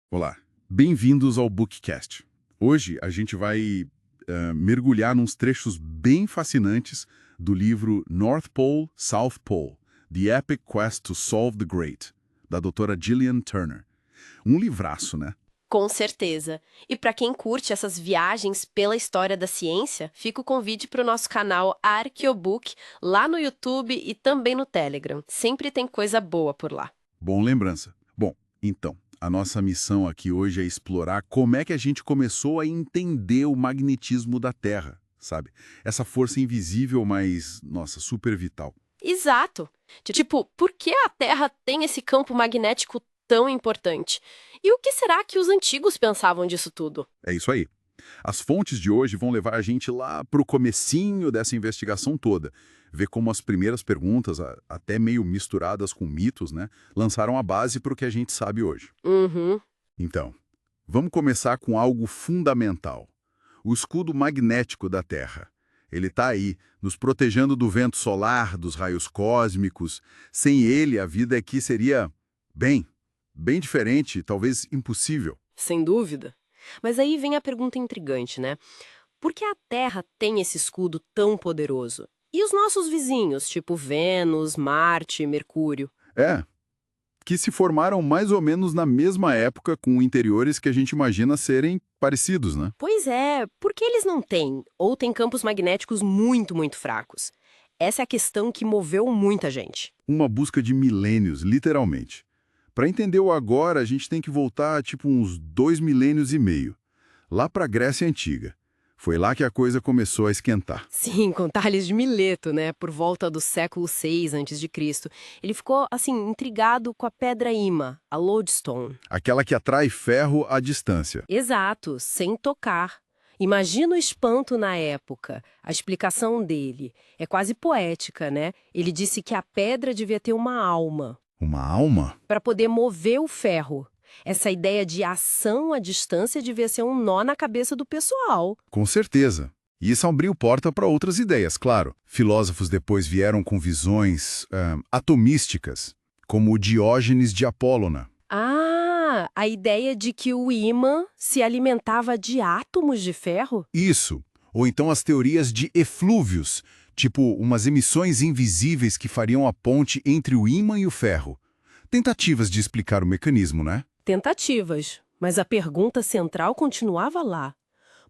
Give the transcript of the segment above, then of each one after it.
Olá, bem-vindos ao Bookcast. Hoje a gente vai mergulhar nos trechos bem fascinantes do livro North Pole, South Pole, The Epic Quest to Solve the Great, da doutora Gillian Turner. Um livraço, né? Com certeza. E para quem curte essas viagens pela história da ciência, fica o convite para o nosso canal Arqueobook lá no YouTube e também no Telegram. Sempre tem coisa boa por lá. Bom lembrança. Bom, então, a nossa missão aqui hoje é explorar como é que a gente começou a entender o magnetismo da Terra, sabe? Essa força invisível, mas, nossa, super vital. Exato. Tipo, por que a Terra tem esse campo magnético tão importante? E o que será que os antigos pensavam disso tudo? É isso aí. As fontes de hoje vão levar a gente lá para o comecinho dessa investigação toda, ver como as primeiras perguntas, até meio misturadas com mitos, né, lançaram a base para o que a gente sabe hoje. Uhum. Então, vamos começar com algo fundamental. O escudo magnético da Terra. Ele está aí, nos protegendo do vento solar, dos raios cósmicos. Sem ele, a vida aqui seria, bem diferente, talvez impossível. Sem dúvida. Mas aí vem a pergunta intrigante, né? Por que a Terra tem esse escudo tão poderoso? E os nossos vizinhos, tipo Vênus, Marte, Mercúrio? É, que se formaram mais ou menos na mesma época com interiores que a gente imagina serem parecidos, né? Pois é, por que eles não têm? Ou têm campos magnéticos muito, muito fracos? Essa é a questão que moveu muita gente. Uma busca de milênios, literalmente. Para entender o agora, a gente tem que voltar tipo uns 2,5 milênios, lá para a Grécia Antiga. Foi lá que a coisa começou a esquentar. Sim, com Tales de Mileto, né, por volta do século 6 a.C. Ele ficou, assim, intrigado com a pedra ímã, a lodestone. Aquela que atrai ferro à distância. Exato, sem tocar. Imagina o espanto na época. A explicação dele é quase poética, né? Ele disse que a pedra devia ter uma alma Uma alma? para poder mover o ferro. Essa ideia de ação à distância devia ser um nó na cabeça do pessoal. Com certeza. E isso abriu porta para outras ideias, claro. Filósofos depois vieram com visões atomísticas, como o Diógenes de Apólona. Ah, a ideia de que o ímã se alimentava de átomos de ferro? Isso. Ou então as teorias de eflúvios, tipo umas emissões invisíveis que fariam a ponte entre o ímã e o ferro. Tentativas de explicar o mecanismo, né? Tentativas, mas a pergunta central continuava lá.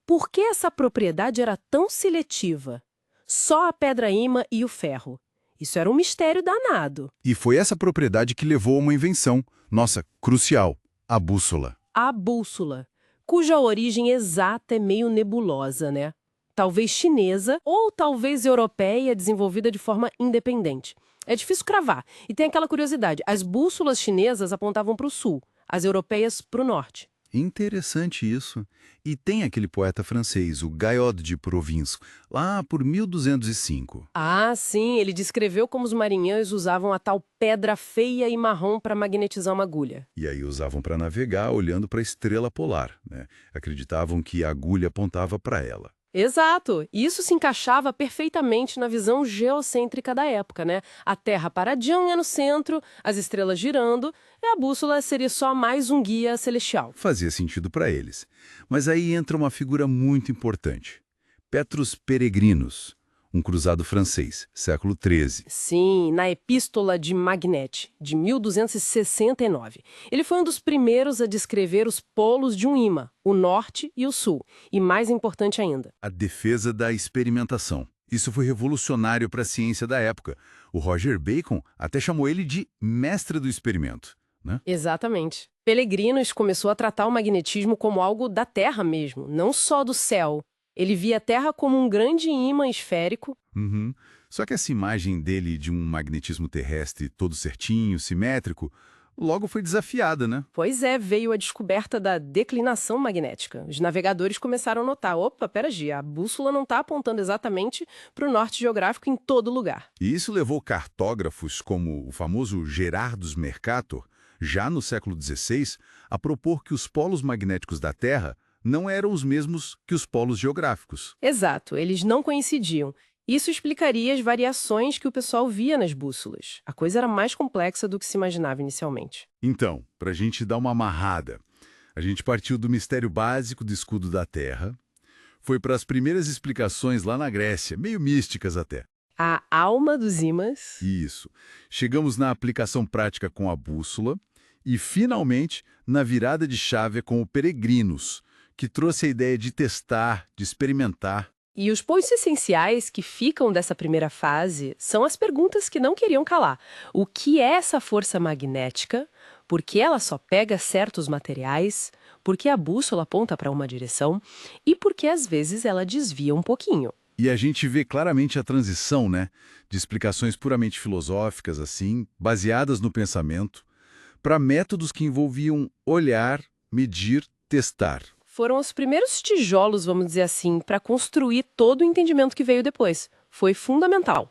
Por que essa propriedade era tão seletiva? Só a pedra-ímã e o ferro. Isso era um mistério danado. E foi essa propriedade que levou a uma invenção, nossa, crucial, a bússola. A bússola, cuja origem exata é meio nebulosa, né? Talvez chinesa ou talvez europeia, desenvolvida de forma independente. É difícil cravar. E tem aquela curiosidade, as bússolas chinesas apontavam para o sul, as europeias para o norte. Interessante isso. E tem aquele poeta francês, o Gaillot de Province, lá por 1205. Ah, sim, ele descreveu como os marinheiros usavam a tal pedra feia e marrom para magnetizar uma agulha. E aí usavam para navegar olhando para a estrela polar, né? Acreditavam que a agulha apontava para ela. Exato, isso se encaixava perfeitamente na visão geocêntrica da época, né? A Terra paradinha no centro, as estrelas girando, e a bússola seria só mais um guia celestial. Fazia sentido para eles. Mas aí entra uma figura muito importante. Petrus Peregrinus, um cruzado francês, século XIII. Sim, na Epístola de Magnete, de 1269. Ele foi um dos primeiros a descrever os polos de um ímã, o norte e o sul, e mais importante ainda. A defesa da experimentação. Isso foi revolucionário para a ciência da época. O Roger Bacon até chamou ele de mestre do experimento, né? Exatamente. Peregrinos começou a tratar o magnetismo como algo da Terra mesmo, não só do céu. Ele via a Terra como um grande ímã esférico. Uhum. Só que essa imagem dele de um magnetismo terrestre todo certinho, simétrico, logo foi desafiada, né? Pois é, veio a descoberta da declinação magnética. Os navegadores começaram a notar, opa, peraí, a bússola não está apontando exatamente para o norte geográfico em todo lugar. E isso levou cartógrafos como o famoso Gerardus Mercator, já no século XVI, a propor que os polos magnéticos da Terra não eram os mesmos que os polos geográficos. Exato, eles não coincidiam. Isso explicaria as variações que o pessoal via nas bússolas. A coisa era mais complexa do que se imaginava inicialmente. Então, para a gente dar uma amarrada, A gente partiu do mistério básico do escudo da Terra, foi para as primeiras explicações lá na Grécia, meio místicas até. A alma dos ímãs. Isso. Chegamos na aplicação prática com a bússola e, finalmente, na virada de chave com o Peregrinos, que trouxe a ideia de testar, de experimentar. E os pontos essenciais que ficam dessa primeira fase são as perguntas que não queriam calar. O que é essa força magnética? Por que ela só pega certos materiais? Por que a bússola aponta para uma direção? E por que às vezes ela desvia um pouquinho? E a gente vê claramente a transição, né? De explicações puramente filosóficas, assim, baseadas no pensamento, para métodos que envolviam olhar, medir, testar. Foram os primeiros tijolos, vamos dizer assim, para construir todo o entendimento que veio depois. Foi fundamental.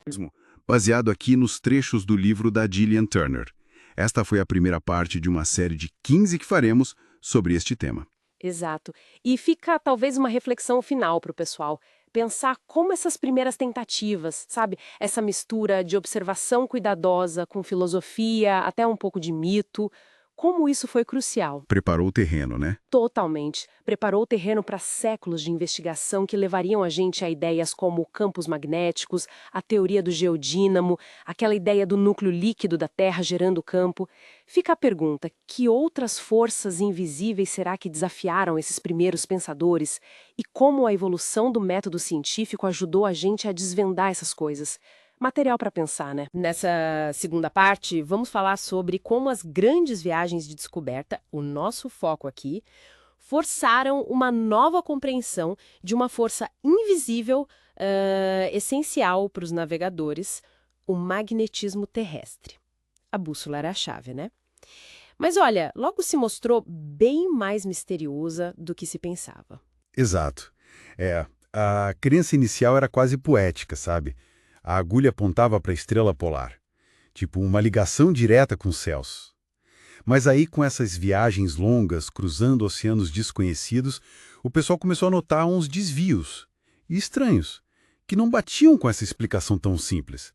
Baseado aqui nos trechos do livro da Gillian Turner. Esta foi a primeira parte de uma série de 15 que faremos sobre este tema. Exato. E fica talvez uma reflexão final para o pessoal. Pensar como essas primeiras tentativas, sabe? Essa mistura de observação cuidadosa com filosofia, até um pouco de mito, como isso foi crucial. Preparou o terreno, né? Totalmente. Preparou o terreno para séculos de investigação que levariam a gente a ideias como campos magnéticos, a teoria do geodínamo, aquela ideia do núcleo líquido da Terra gerando campo. Fica a pergunta, que outras forças invisíveis será que desafiaram esses primeiros pensadores? E como a evolução do método científico ajudou a gente a desvendar essas coisas? Material para pensar, né? Nessa segunda parte, vamos falar sobre como as grandes viagens de descoberta, o nosso foco aqui, forçaram uma nova compreensão de uma força invisível, essencial para os navegadores, o magnetismo terrestre. A bússola era a chave, né? Mas olha, logo se mostrou bem mais misteriosa do que se pensava. Exato. A crença inicial era quase poética, sabe? A agulha apontava para a estrela polar, tipo uma ligação direta com os céus. Mas aí, com essas viagens longas, cruzando oceanos desconhecidos, o pessoal começou a notar uns desvios, e estranhos, que não batiam com essa explicação tão simples.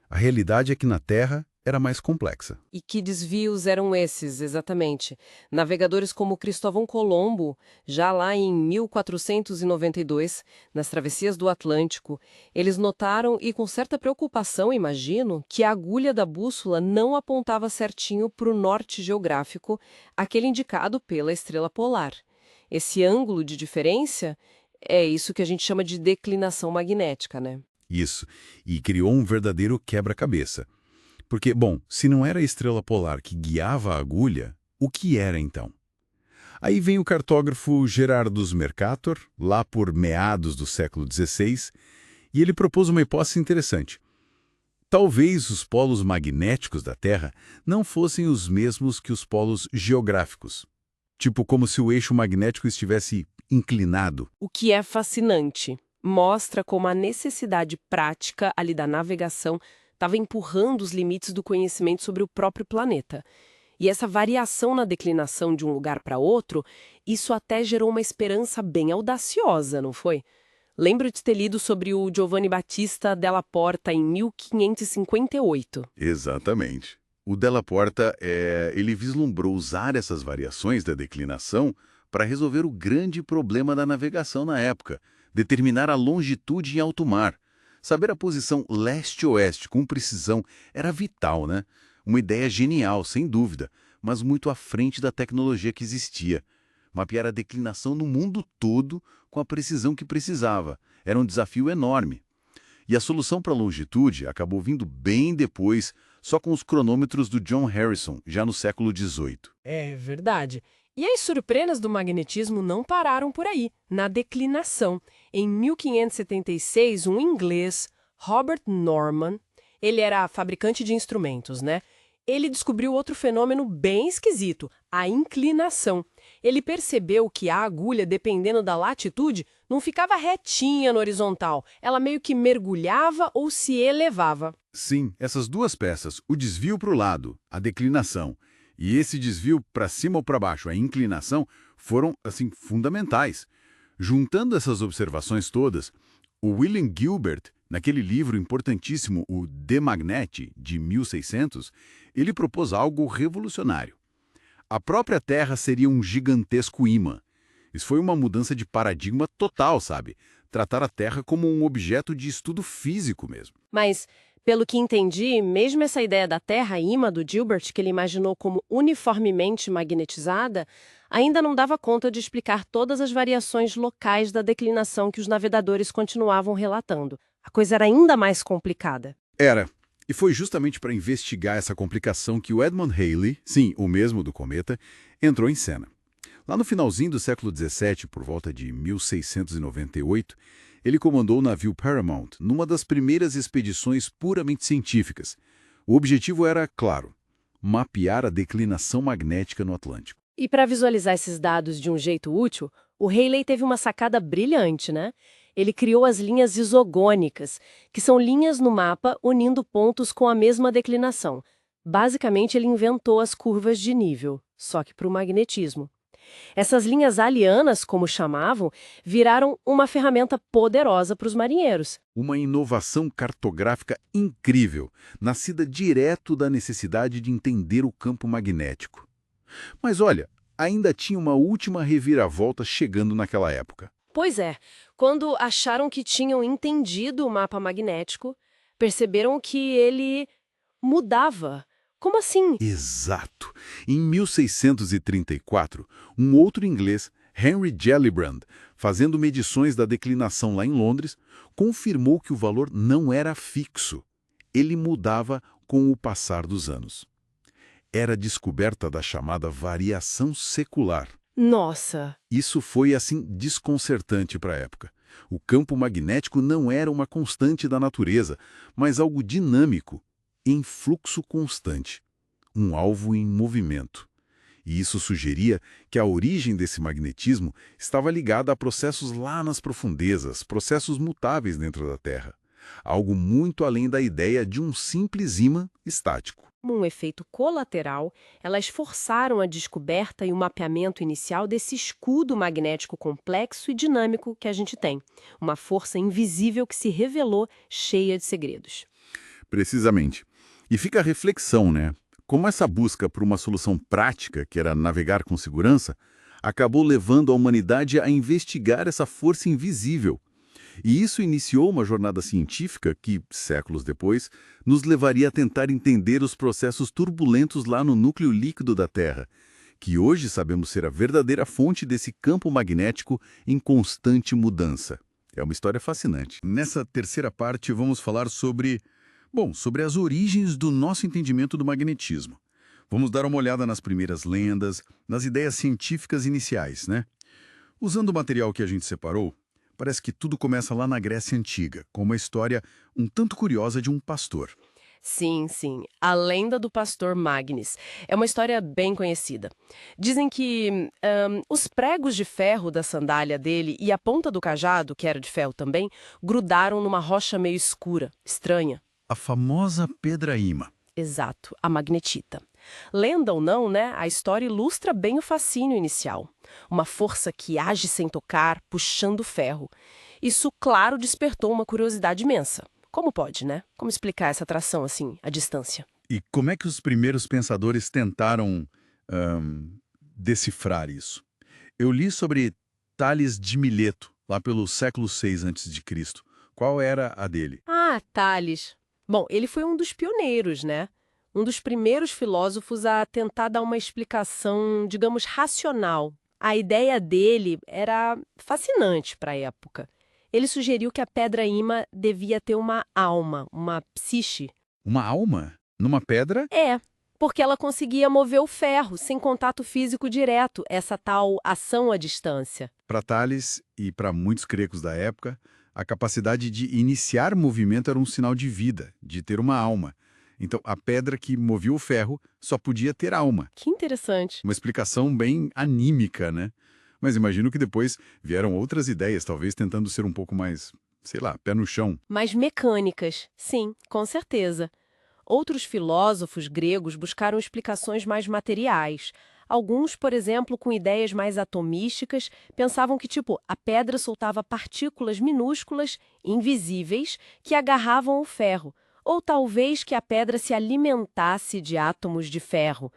A realidade é que na Terra era mais complexa. E que desvios eram esses, exatamente? Navegadores como Cristóvão Colombo, já lá em 1492, nas travessias do Atlântico, eles notaram, e com certa preocupação, imagino, que a agulha da bússola não apontava certinho para o norte geográfico, aquele indicado pela estrela polar. Esse ângulo de diferença é isso que a gente chama de declinação magnética, né? Isso, e criou um verdadeiro quebra-cabeça. Porque, bom, se não era a estrela polar que guiava a agulha, o que era então? Aí vem o cartógrafo Gerardus Mercator, lá por meados do século XVI, e ele propôs uma hipótese interessante. Talvez os polos magnéticos da Terra não fossem os mesmos que os polos geográficos. Tipo como se o eixo magnético estivesse inclinado. O que é fascinante. Mostra como a necessidade prática ali da navegação estava empurrando os limites do conhecimento sobre o próprio planeta. E essa variação na declinação de um lugar para outro, isso até gerou uma esperança bem audaciosa, não foi? Lembro de ter lido sobre o Giovanni Battista Della Porta em 1558. Exatamente. O Della Porta, ele vislumbrou usar essas variações da declinação para resolver o grande problema da navegação na época, determinar a longitude em alto mar. Saber a posição leste-oeste com precisão era vital, né? Uma ideia genial, sem dúvida, mas muito à frente da tecnologia que existia. Mapear a declinação no mundo todo com a precisão que precisava. Era um desafio enorme. E a solução para a longitude acabou vindo bem depois, só com os cronômetros do John Harrison, já no século XVIII. É verdade. E as surpresas do magnetismo não pararam por aí, na declinação. Em 1576, um inglês, Robert Norman, ele era fabricante de instrumentos, né? Ele descobriu outro fenômeno bem esquisito, a inclinação. Ele percebeu que a agulha, dependendo da latitude, não ficava retinha no horizontal. Ela meio que mergulhava ou se elevava. Sim, essas duas peças, o desvio para o lado, a declinação, e esse desvio para cima ou para baixo, a inclinação, foram, assim, fundamentais. Juntando essas observações todas, o William Gilbert, naquele livro importantíssimo, o De Magnete, de 1600, ele propôs algo revolucionário. A própria Terra seria um gigantesco ímã. Isso foi uma mudança de paradigma total, sabe? Tratar a Terra como um objeto de estudo físico mesmo. Mas, pelo que entendi, mesmo essa ideia da Terra ímã do Gilbert, que ele imaginou como uniformemente magnetizada, ainda não dava conta de explicar todas as variações locais da declinação que os navegadores continuavam relatando. A coisa era ainda mais complicada. Era. E foi justamente para investigar essa complicação que o Edmund Halley, sim, o mesmo do cometa, entrou em cena. Lá no finalzinho do século XVII, por volta de 1698, ele comandou o navio Paramount numa das primeiras expedições puramente científicas. O objetivo era, claro, mapear a declinação magnética no Atlântico. E para visualizar esses dados de um jeito útil, o Halley teve uma sacada brilhante, né? Ele criou as linhas isogônicas, que são linhas no mapa unindo pontos com a mesma declinação. Basicamente, ele inventou as curvas de nível, só que para o magnetismo. Essas linhas alianas, como chamavam, viraram uma ferramenta poderosa para os marinheiros. Uma inovação cartográfica incrível, nascida direto da necessidade de entender o campo magnético. Mas olha, ainda tinha uma última reviravolta chegando naquela época. Pois é, quando acharam que tinham entendido o mapa magnético, perceberam que ele mudava. Como assim? Exato. Em 1634, um outro inglês, Henry Gellibrand, fazendo medições da declinação lá em Londres, confirmou que o valor não era fixo. Ele mudava com o passar dos anos. Era a descoberta da chamada variação secular. Nossa! Isso foi, assim, desconcertante para a época. O campo magnético não era uma constante da natureza, mas algo dinâmico, em fluxo constante, um alvo em movimento. E isso sugeria que a origem desse magnetismo estava ligada a processos lá nas profundezas, processos mutáveis dentro da Terra. Algo muito além da ideia de um simples ímã estático. Como um efeito colateral, elas forçaram a descoberta e o mapeamento inicial desse escudo magnético complexo e dinâmico que a gente tem. Uma força invisível que se revelou cheia de segredos. Precisamente. E fica a reflexão, né? Como essa busca por uma solução prática, que era navegar com segurança, acabou levando a humanidade a investigar essa força invisível. E isso iniciou uma jornada científica que, séculos depois, nos levaria a tentar entender os processos turbulentos lá no núcleo líquido da Terra, que hoje sabemos ser a verdadeira fonte desse campo magnético em constante mudança. É uma história fascinante. Nessa terceira parte, vamos falar sobre as origens do nosso entendimento do magnetismo. Vamos dar uma olhada nas primeiras lendas, nas ideias científicas iniciais, né? Usando o material que a gente separou, parece que tudo começa lá na Grécia Antiga, com uma história um tanto curiosa de um pastor. Sim, sim. A lenda do pastor Magnes. É uma história bem conhecida. Dizem que os pregos de ferro da sandália dele e a ponta do cajado, que era de ferro também, grudaram numa rocha meio escura, estranha. A famosa pedra ímã. Exato, a magnetita. Lenda ou não, né, a história ilustra bem o fascínio inicial. Uma força que age sem tocar, puxando o ferro. Isso, claro, despertou uma curiosidade imensa. Como pode, né? Como explicar essa atração, assim, à distância? E como é que os primeiros pensadores tentaram decifrar isso? Eu li sobre Tales de Mileto, lá pelo século VI a.C. Qual era a dele? Ah, Tales. Bom, ele foi um dos pioneiros, né? Um dos primeiros filósofos a tentar dar uma explicação, digamos, racional. A ideia dele era fascinante para a época. Ele sugeriu que a pedra ímã devia ter uma alma, uma psiche. Uma alma? Numa pedra? É, porque ela conseguia mover o ferro sem contato físico direto, essa tal ação à distância. Para Tales e para muitos gregos da época, a capacidade de iniciar movimento era um sinal de vida, de ter uma alma. Então, a pedra que movia o ferro só podia ter alma. Que interessante. Uma explicação bem anímica, né? Mas imagino que depois vieram outras ideias, talvez tentando ser um pouco mais, sei lá, pé no chão. Mais mecânicas, sim, com certeza. Outros filósofos gregos buscaram explicações mais materiais. Alguns, por exemplo, com ideias mais atomísticas, pensavam que, a pedra soltava partículas minúsculas, invisíveis, que agarravam o ferro. Ou talvez que a pedra se alimentasse de átomos de ferro.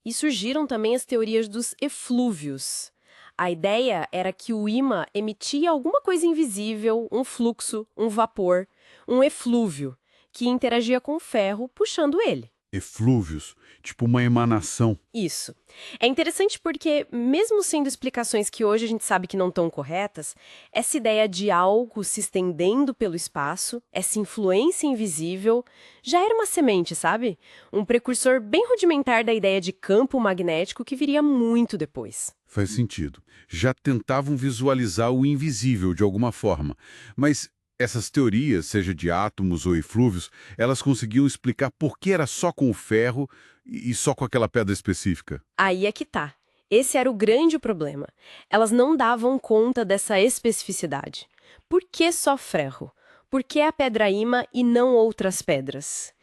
E surgiram também as teorias dos eflúvios. A ideia era que o ímã emitia alguma coisa invisível, um fluxo, um vapor, um eflúvio, que interagia com o ferro, puxando ele. Eflúvios, tipo uma emanação. Isso. É interessante porque, mesmo sendo explicações que hoje a gente sabe que não estão corretas, essa ideia de algo se estendendo pelo espaço, essa influência invisível, já era uma semente, sabe? Um precursor bem rudimentar da ideia de campo magnético que viria muito depois. Faz sentido. Já tentavam visualizar o invisível de alguma forma, mas essas teorias, seja de átomos ou eflúvios, elas conseguiam explicar por que era só com o ferro e só com aquela pedra específica. Aí é que tá. Esse era o grande problema. Elas não davam conta dessa especificidade. Por que só ferro? Por que a pedra-ímã e não outras pedras?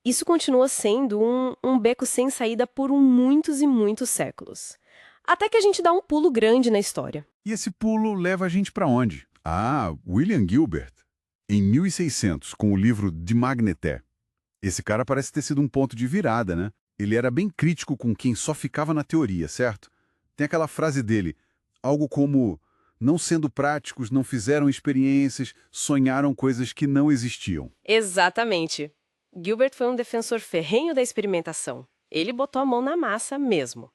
Isso continua sendo um beco sem saída por muitos e muitos séculos. Até que a gente dá um pulo grande na história. E esse pulo leva a gente para onde? Ah, William Gilbert, em 1600, com o livro De Magnete. Esse cara parece ter sido um ponto de virada, né? Ele era bem crítico com quem só ficava na teoria, certo? Tem aquela frase dele, algo como: não sendo práticos, não fizeram experiências, sonharam coisas que não existiam. Exatamente. Gilbert foi um defensor ferrenho da experimentação. Ele botou a mão na massa mesmo.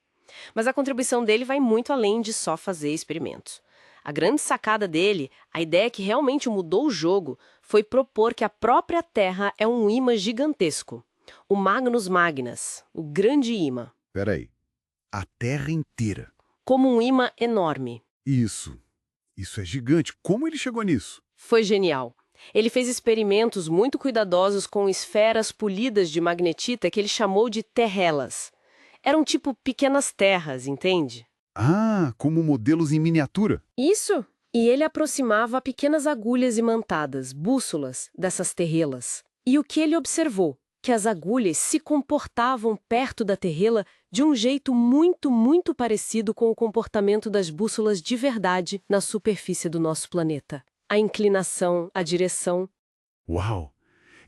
Mas a contribuição dele vai muito além de só fazer experimentos. A grande sacada dele, a ideia que realmente mudou o jogo, foi propor que a própria Terra é um ímã gigantesco. O Magnus Magnas, o grande ímã. Peraí, a Terra inteira. Como um ímã enorme. Isso é gigante. Como ele chegou nisso? Foi genial. Ele fez experimentos muito cuidadosos com esferas polidas de magnetita que ele chamou de terrelas. Eram tipo pequenas terras, entende? Ah, como modelos em miniatura. Isso! E ele aproximava pequenas agulhas imantadas, bússolas, dessas terrelas. E o que ele observou? Que as agulhas se comportavam perto da terrela de um jeito muito parecido com o comportamento das bússolas de verdade na superfície do nosso planeta. A inclinação, a direção. Uau!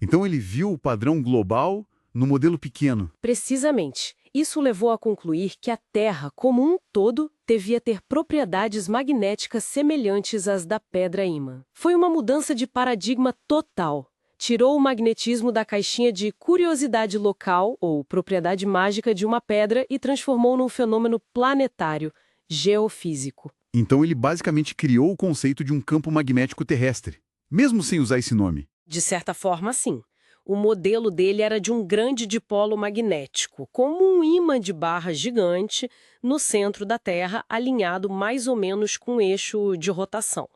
Então ele viu o padrão global no modelo pequeno. Precisamente. Isso levou a concluir que a Terra, como um todo, devia ter propriedades magnéticas semelhantes às da pedra-ímã. Foi uma mudança de paradigma total. Tirou o magnetismo da caixinha de curiosidade local, ou propriedade mágica de uma pedra, e transformou num fenômeno planetário, geofísico. Então ele basicamente criou o conceito de um campo magnético terrestre, mesmo sem usar esse nome. De certa forma, sim. O modelo dele era de um grande dipolo magnético, como um ímã de barra gigante no centro da Terra, alinhado mais ou menos com o eixo de rotação.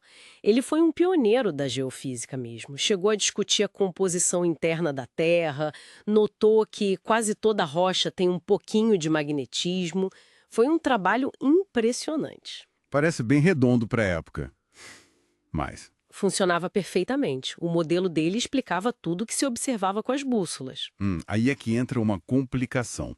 Ele foi um pioneiro da geofísica mesmo. Chegou a discutir a composição interna da Terra, notou que quase toda rocha tem um pouquinho de magnetismo. Foi um trabalho impressionante. Parece bem redondo para a época. Mas Funcionava perfeitamente. O modelo dele explicava tudo o que se observava com as bússolas. aí é que entra uma complicação.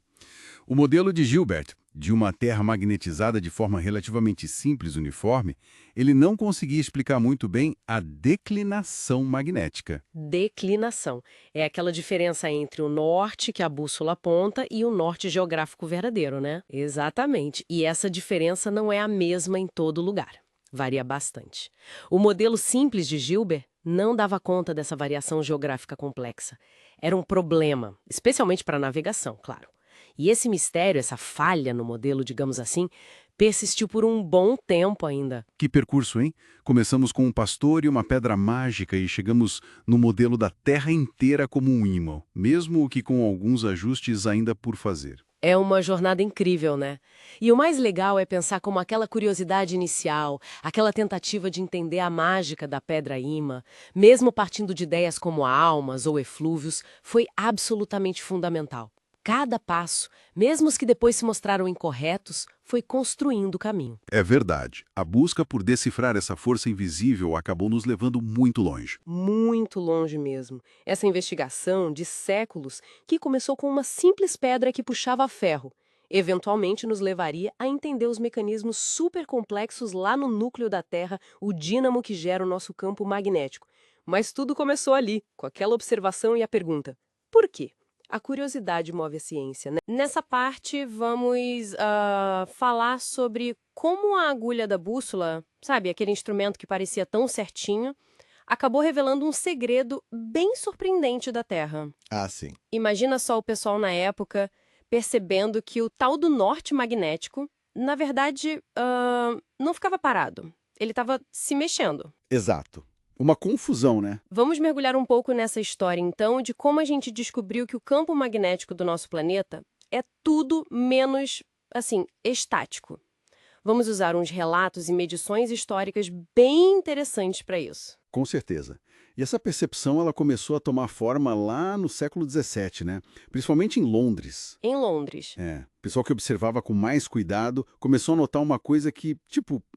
O modelo de Gilbert, de uma Terra magnetizada de forma relativamente simples e uniforme, ele não conseguia explicar muito bem a declinação magnética. Declinação. É aquela diferença entre o norte que a bússola aponta e o norte geográfico verdadeiro, né? Exatamente. E essa diferença não é a mesma em todo lugar. Varia bastante. O modelo simples de Gilbert não dava conta dessa variação geográfica complexa. Era um problema, especialmente para a navegação, claro. E esse mistério, essa falha no modelo, digamos assim, persistiu por um bom tempo ainda. Que percurso, hein? Começamos com um pastor e uma pedra mágica e chegamos no modelo da Terra inteira como um ímã, mesmo que com alguns ajustes ainda por fazer. É uma jornada incrível, né? E o mais legal é pensar como aquela curiosidade inicial, aquela tentativa de entender a mágica da pedra-ímã, mesmo partindo de ideias como almas ou eflúvios, foi absolutamente fundamental. Cada passo, mesmo os que depois se mostraram incorretos, foi construindo o caminho. É verdade. A busca por decifrar essa força invisível acabou nos levando muito longe. Muito longe mesmo. Essa investigação de séculos que começou com uma simples pedra que puxava ferro, eventualmente nos levaria a entender os mecanismos super complexos lá no núcleo da Terra, o dínamo que gera o nosso campo magnético. Mas tudo começou ali, com aquela observação e a pergunta: por quê? A curiosidade move a ciência, né? Nessa parte, vamos falar sobre como a agulha da bússola, sabe, aquele instrumento que parecia tão certinho, acabou revelando um segredo bem surpreendente da Terra. Ah, sim. Imagina só o pessoal na época percebendo que o tal do norte magnético, na verdade, não ficava parado. Ele estava se mexendo. Exato. Uma confusão, né? Vamos mergulhar um pouco nessa história, então, de como a gente descobriu que o campo magnético do nosso planeta é tudo menos, assim, estático. Vamos usar uns relatos e medições históricas bem interessantes para isso. Com certeza. E essa percepção ela começou a tomar forma lá no século XVII, né? Principalmente em Londres. Em Londres. O pessoal que observava com mais cuidado começou a notar uma coisa que,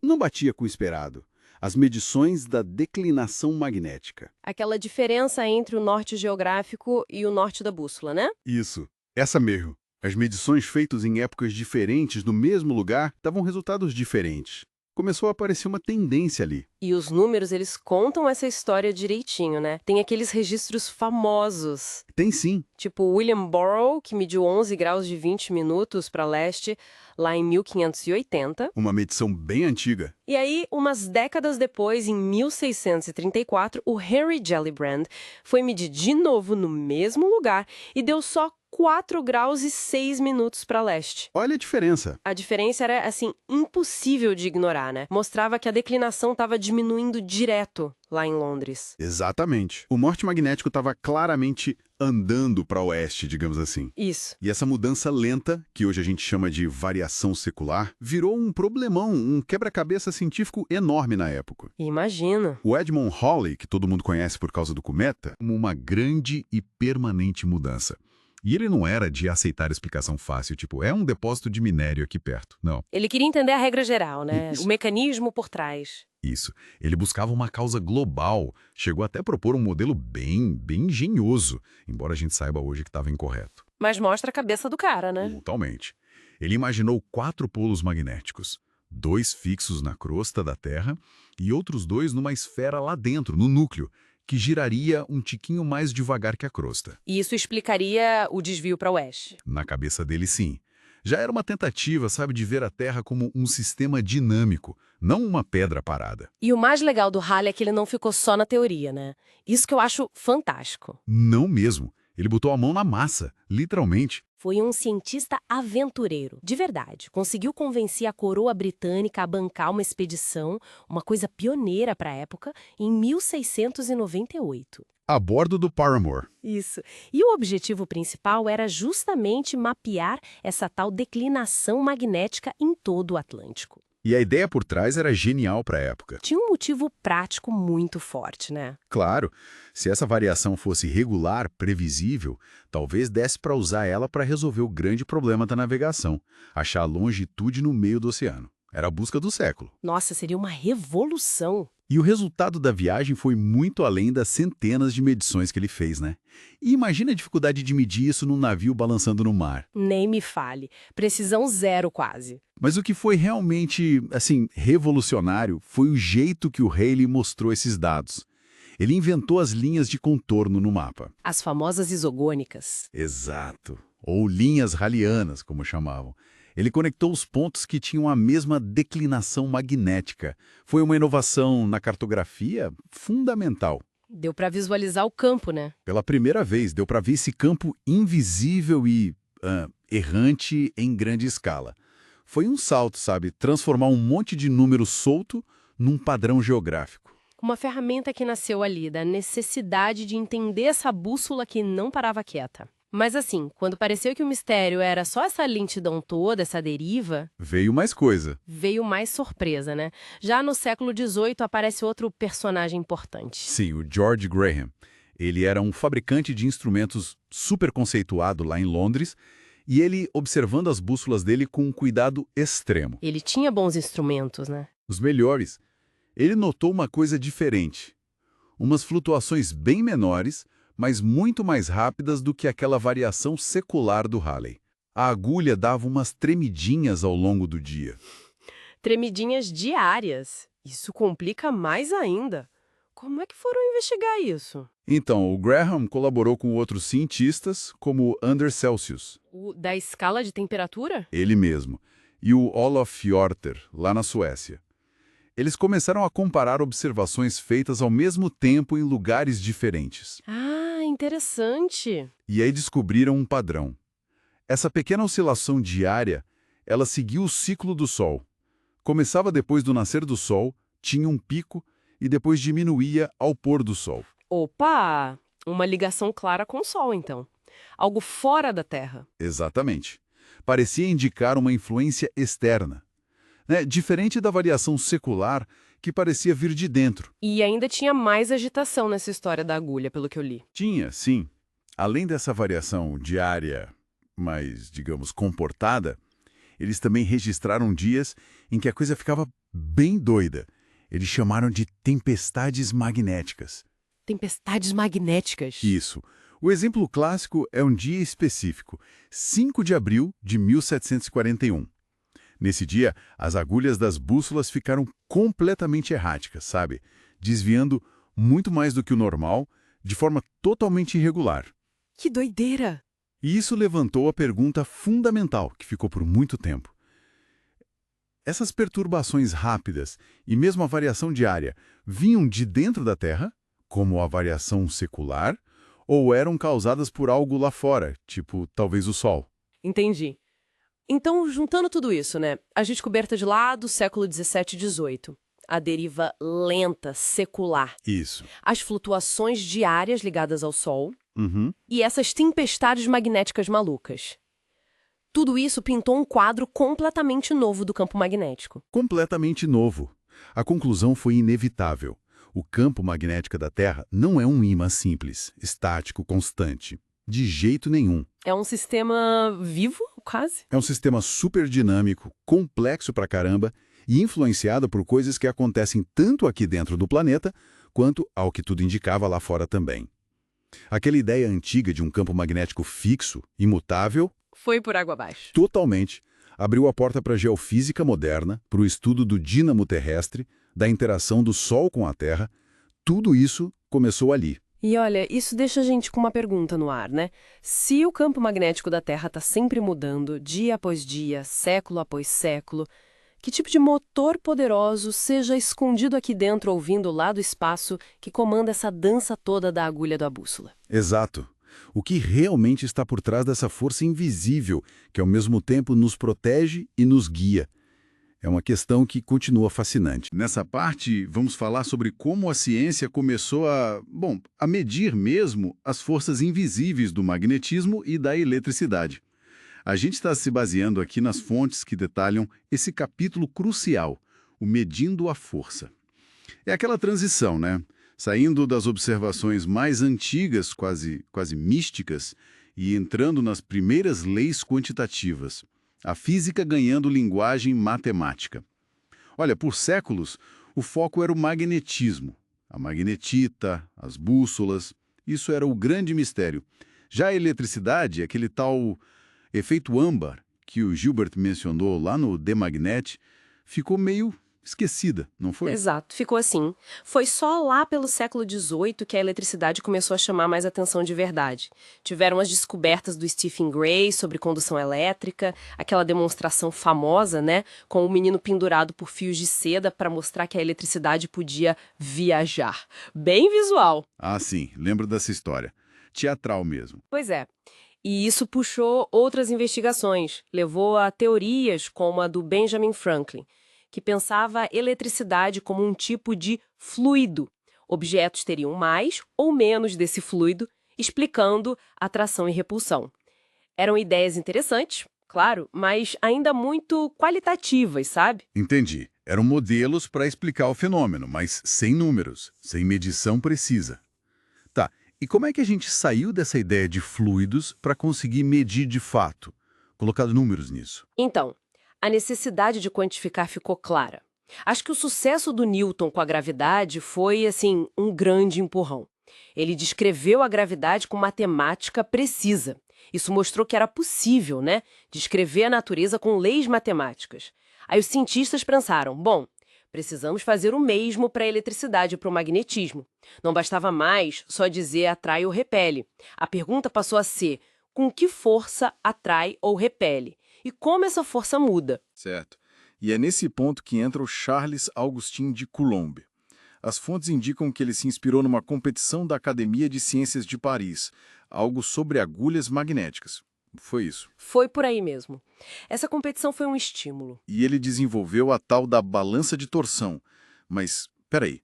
não batia com o esperado. As medições da declinação magnética. Aquela diferença entre o norte geográfico e o norte da bússola, né? Isso, essa mesmo. As medições feitas em épocas diferentes no mesmo lugar davam resultados diferentes. Começou a aparecer uma tendência ali. E os números, eles contam essa história direitinho, né? Tem aqueles registros famosos. Tem sim. Tipo William Burroughs, que mediu 11 graus de 20 minutos para leste, lá em 1580. Uma medição bem antiga. E aí, umas décadas depois, em 1634, o Henry Gellibrand foi medir de novo no mesmo lugar e deu só 4 graus e 6 minutos para leste. Olha a diferença. A diferença era, assim, impossível de ignorar, né? Mostrava que a declinação estava diminuindo direto lá em Londres. Exatamente. O norte magnético estava claramente andando para oeste, digamos assim. Isso. E essa mudança lenta, que hoje a gente chama de variação secular, virou um problemão, um quebra-cabeça científico enorme na época. Imagina. O Edmund Halley, que todo mundo conhece por causa do cometa, como uma grande e permanente mudança. E ele não era de aceitar explicação fácil, tipo, é um depósito de minério aqui perto. Não. Ele queria entender a regra geral, né? Isso. O mecanismo por trás. Isso. Ele buscava uma causa global. Chegou até a propor um modelo bem engenhoso, embora a gente saiba hoje que estava incorreto. Mas mostra a cabeça do cara, né? Totalmente. Ele imaginou 4 polos magnéticos, 2 fixos na crosta da Terra e outros 2 numa esfera lá dentro, no núcleo, que giraria um tiquinho mais devagar que a crosta. E isso explicaria o desvio para oeste. Na cabeça dele, sim. Já era uma tentativa, sabe, de ver a Terra como um sistema dinâmico, não uma pedra parada. E o mais legal do Halley é que ele não ficou só na teoria, né? Isso que eu acho fantástico. Não mesmo. Ele botou a mão na massa, literalmente. Foi um cientista aventureiro, de verdade. Conseguiu convencer a coroa britânica a bancar uma expedição, uma coisa pioneira para a época, em 1698. A bordo do Paramore. Isso. E o objetivo principal era justamente mapear essa tal declinação magnética em todo o Atlântico. E a ideia por trás era genial para a época. Tinha um motivo prático muito forte, né? Claro, se essa variação fosse regular, previsível, talvez desse para usar ela para resolver o grande problema da navegação, achar a longitude no meio do oceano. Era a busca do século. Nossa, seria uma revolução. E o resultado da viagem foi muito além das centenas de medições que ele fez, né? E imagina a dificuldade de medir isso num navio balançando no mar. Nem me fale. Precisão zero, quase. Mas o que foi realmente, revolucionário foi o jeito que o Halley mostrou esses dados. Ele inventou as linhas de contorno no mapa. As famosas isogônicas. Exato. Ou linhas ralianas, como chamavam. Ele conectou os pontos que tinham a mesma declinação magnética. Foi uma inovação na cartografia fundamental. Deu para visualizar o campo, né? Pela primeira vez, deu para ver esse campo invisível e errante em grande escala. Foi um salto, sabe? Transformar um monte de número solto num padrão geográfico. Uma ferramenta que nasceu ali, da necessidade de entender essa bússola que não parava quieta. Mas assim, quando pareceu que o mistério era só essa lentidão toda, essa deriva... Veio mais coisa. Veio mais surpresa, né? Já no século XVIII aparece outro personagem importante. Sim, o George Graham. Ele era um fabricante de instrumentos super conceituado lá em Londres e ele observando as bússolas dele com um cuidado extremo. Ele tinha bons instrumentos, né? Os melhores. Ele notou uma coisa diferente. Umas flutuações bem menores, mas muito mais rápidas do que aquela variação secular do Halley. A agulha dava umas tremidinhas ao longo do dia. Tremidinhas diárias. Isso complica mais ainda. como é que foram investigar isso? Então, o Graham colaborou com outros cientistas, como o Anders Celsius, Da escala de temperatura? ele mesmo, e o Olof Fjorter, lá na Suécia. Eles começaram a comparar observações feitas ao mesmo tempo em lugares diferentes. Ah, interessante. E aí descobriram um padrão. Essa pequena oscilação diária, ela seguia o ciclo do Sol. Começava depois do nascer do Sol, tinha um pico e depois diminuía ao pôr do Sol. Opa! Uma ligação clara com o Sol, então. Algo fora da Terra. Exatamente. Parecia indicar uma influência externa, né? Diferente da variação secular que parecia vir de dentro. E ainda tinha mais agitação nessa história da agulha, pelo que eu li. Tinha, sim. Além dessa variação diária mais, digamos, comportada, eles também registraram dias em que a coisa ficava bem doida. Eles chamaram de tempestades magnéticas. Tempestades magnéticas. Isso. O exemplo clássico é um dia específico, 5 de abril de 1741. Nesse dia, as agulhas das bússolas ficaram completamente erráticas, sabe? Desviando muito mais do que o normal, de forma totalmente irregular. Que doideira! E isso levantou a pergunta fundamental, que ficou por muito tempo. Essas perturbações rápidas e mesmo a variação diária vinham de dentro da Terra, como a variação secular, ou eram causadas por algo lá fora, tipo talvez o Sol? Entendi. Então, juntando tudo isso, né? A descoberta de lá do século 17 e 18. A deriva lenta, secular. Isso. As flutuações diárias ligadas ao Sol. Uhum. E essas tempestades magnéticas malucas. Tudo isso pintou um quadro completamente novo do campo magnético. Completamente novo. A conclusão foi inevitável. O campo magnético da Terra não é um ímã simples, estático, constante. De jeito nenhum. É um sistema vivo, quase? É um sistema super dinâmico, complexo pra caramba e influenciado por coisas que acontecem tanto aqui dentro do planeta, quanto, ao que tudo indicava, lá fora também. Aquela ideia antiga de um campo magnético fixo, imutável, Foi por água abaixo. totalmente abriu a porta para a geofísica moderna, para o estudo do dínamo terrestre, da interação do Sol com a Terra. Tudo isso começou ali. E olha, isso deixa a gente com uma pergunta no ar, né? Se o campo magnético da Terra está sempre mudando, dia após dia, século após século, que tipo de motor poderoso seja escondido aqui dentro ouvindo lá do espaço que comanda essa dança toda da agulha da bússola? Exato. O que realmente está por trás dessa força invisível, que ao mesmo tempo nos protege e nos guia? É uma questão que continua fascinante. Nessa parte, vamos falar sobre como a ciência começou a medir mesmo as forças invisíveis do magnetismo e da eletricidade. A gente está se baseando aqui nas fontes que detalham esse capítulo crucial, o medindo a força. É aquela transição, né? Saindo das observações mais antigas, quase místicas, e entrando nas primeiras leis quantitativas. A física ganhando linguagem matemática. Olha, por séculos, o foco era o magnetismo. A magnetita, as bússolas, isso era o grande mistério. Já a eletricidade, aquele tal efeito âmbar, que o Gilbert mencionou lá no The Magnet, ficou meio esquecida, não foi? Exato, ficou assim. Foi só lá pelo século XVIII que a eletricidade começou a chamar mais atenção de verdade. Tiveram as descobertas do Stephen Gray sobre condução elétrica, aquela demonstração famosa, né, com o menino pendurado por fios de seda para mostrar que a eletricidade podia viajar. Bem visual. Ah, sim, lembro dessa história. Teatral mesmo. Pois é. E isso puxou outras investigações, levou a teorias como a do Benjamin Franklin, que pensava a eletricidade como um tipo de fluido. Objetos teriam mais ou menos desse fluido, explicando atração e repulsão. Eram ideias interessantes, claro, mas ainda muito qualitativas, sabe? Entendi. Eram modelos para explicar o fenômeno, mas sem números, sem medição precisa. Tá, e como é que a gente saiu dessa ideia de fluidos para conseguir medir de fato? Colocar números nisso. Então, a necessidade de quantificar ficou clara. Acho que o sucesso do Newton com a gravidade foi, assim, um grande empurrão. Ele descreveu a gravidade com matemática precisa. Isso mostrou que era possível, né? Descrever a natureza com leis matemáticas. Aí os cientistas pensaram, bom, Precisamos fazer o mesmo para a eletricidade e para o magnetismo. Não bastava mais só dizer atrai ou repele. A pergunta passou a ser: com que força atrai ou repele? E como essa força muda? Certo. E é nesse ponto que entra o Charles Augustin de Coulomb. As fontes indicam que ele se inspirou numa competição da Academia de Ciências de Paris, algo sobre agulhas magnéticas. Foi isso. Foi por aí mesmo. Essa competição foi um estímulo. E ele desenvolveu a tal da balança de torção. Mas, peraí,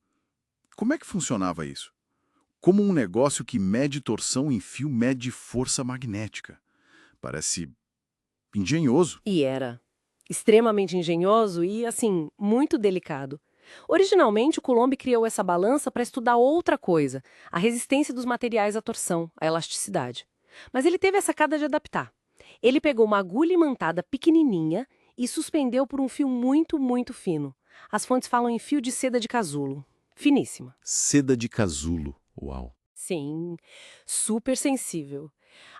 como é que funcionava isso? Como um negócio que mede torção em fio mede força magnética? Parece engenhoso. E era extremamente engenhoso e, assim, muito delicado. Originalmente, o Coulomb criou essa balança para estudar outra coisa, a resistência dos materiais à torção, a elasticidade. Mas ele teve a sacada de adaptar. Ele pegou uma agulha imantada pequenininha e suspendeu por um fio muito, muito fino. As fontes falam em fio de seda de casulo. Finíssima. Seda de casulo. Uau. Sim, super sensível.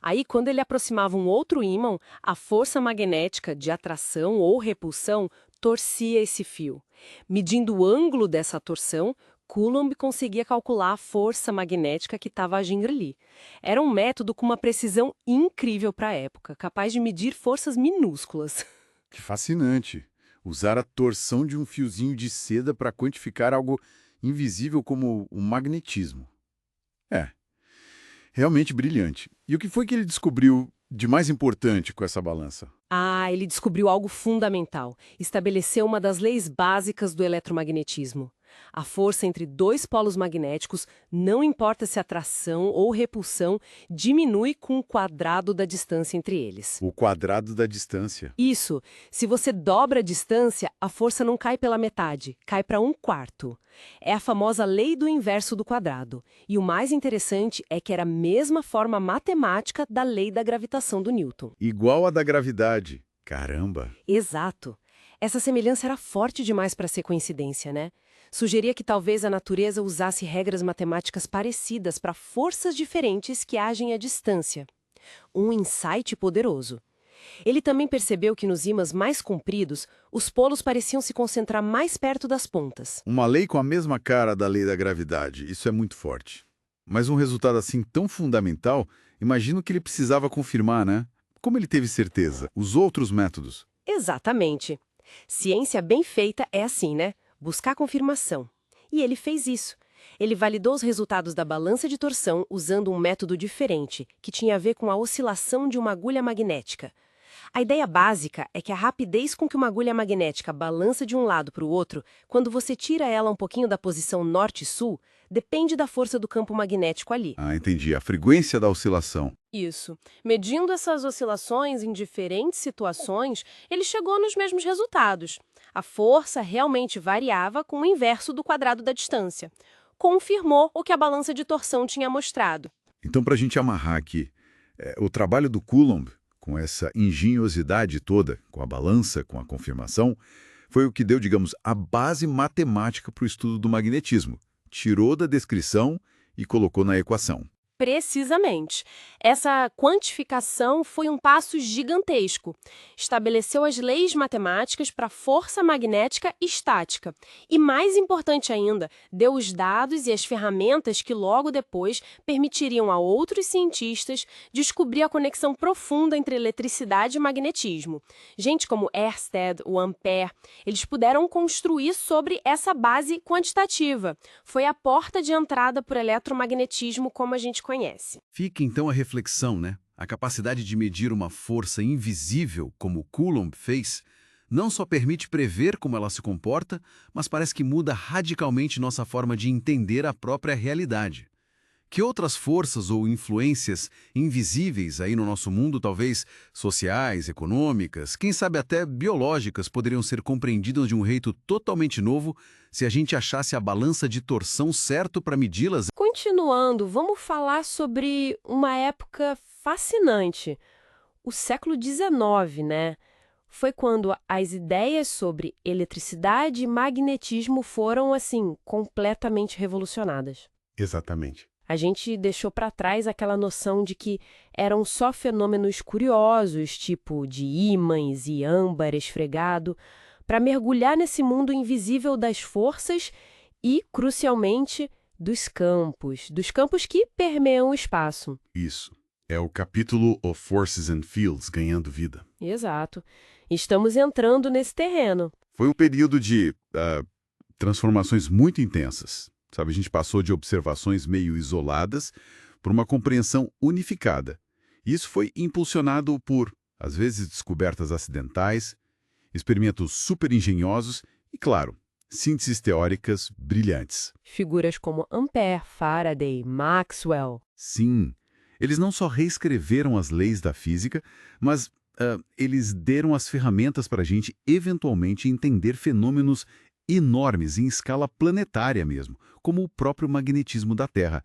Aí, quando ele aproximava um outro ímã, a força magnética de atração ou repulsão torcia esse fio. Medindo o ângulo dessa torção, Coulomb conseguia calcular a força magnética que estava agindo ali. Era um método com uma precisão incrível para a época, capaz de medir forças minúsculas. Que fascinante. Usar a torção de um fiozinho de seda para quantificar algo invisível como o magnetismo. É, realmente brilhante. E o que foi que ele descobriu de mais importante com essa balança? Ele descobriu algo fundamental. Estabeleceu uma das leis básicas do eletromagnetismo. A força entre dois polos magnéticos, não importa se a atração ou repulsão, diminui com o quadrado da distância entre eles. O quadrado da distância. Isso. Se você dobra a distância, a força não cai pela metade, cai para 1/4. É a famosa lei do inverso do quadrado. E o mais interessante é que era a mesma forma matemática da lei da gravitação do Newton. Igual a da gravidade. Caramba! Exato. Essa semelhança era forte demais para ser coincidência, né? Sugeria que talvez a natureza usasse regras matemáticas parecidas para forças diferentes que agem à distância. Um insight poderoso. Ele também percebeu que nos ímãs mais compridos, os polos pareciam se concentrar mais perto das pontas. Uma lei com a mesma cara da lei da gravidade. Isso é muito forte. Mas um resultado assim tão fundamental, imagino que ele precisava confirmar, né? Como ele teve certeza? Os outros métodos. Exatamente. Ciência bem feita é assim, né? Buscar confirmação. E ele fez isso. Ele validou os resultados da balança de torção usando um método diferente, que tinha a ver com a oscilação de uma agulha magnética. A ideia básica é que a rapidez com que uma agulha magnética balança de um lado para o outro, quando você tira ela um pouquinho da posição norte-sul, depende da força do campo magnético ali. Entendi. A frequência da oscilação. Isso. Medindo essas oscilações em diferentes situações, ele chegou nos mesmos resultados. A força realmente variava com o inverso do quadrado da distância. Confirmou o que a balança de torção tinha mostrado. Então, para a gente amarrar aqui, o trabalho do Coulomb, com essa engenhosidade toda, com a balança, com a confirmação, foi o que deu, digamos, a base matemática para o estudo do magnetismo. Tirou da descrição e colocou na equação. Precisamente. Essa quantificação foi um passo gigantesco. Estabeleceu as leis matemáticas para força magnética e estática. E, mais importante ainda, deu os dados e as ferramentas que logo depois permitiriam a outros cientistas descobrir a conexão profunda entre eletricidade e magnetismo. Gente como Ørsted, o Ampère, eles puderam construir sobre essa base quantitativa. Foi a porta de entrada para o eletromagnetismo como a gente conhece. Fica então a reflexão, né? A capacidade de medir uma força invisível, como Coulomb fez, não só permite prever como ela se comporta, mas parece que muda radicalmente nossa forma de entender a própria realidade. Que outras forças ou influências invisíveis aí no nosso mundo, talvez sociais, econômicas, quem sabe até biológicas, poderiam ser compreendidas de um jeito totalmente novo se a gente achasse a balança de torção certo para medi-las? Continuando, vamos falar sobre uma época fascinante. O século XIX, né? Foi quando as ideias sobre eletricidade e magnetismo foram, assim, completamente revolucionadas. Exatamente. A gente deixou para trás aquela noção de que eram só fenômenos curiosos, tipo de ímãs e âmbar esfregado, para mergulhar nesse mundo invisível das forças e, crucialmente, dos campos que permeiam o espaço. Isso. É o capítulo of Forces and Fields ganhando vida. Exato. Estamos entrando nesse terreno. Foi um período de transformações muito intensas. Sabe, a gente passou de observações meio isoladas por uma compreensão unificada. Isso foi impulsionado por, às vezes, descobertas acidentais, experimentos super engenhosos e, claro, sínteses teóricas brilhantes. Figuras como Ampère, Faraday, Maxwell. Sim, eles não só reescreveram as leis da física, mas eles deram as ferramentas para a gente eventualmente entender fenômenos enormes em escala planetária mesmo, como o próprio magnetismo da Terra,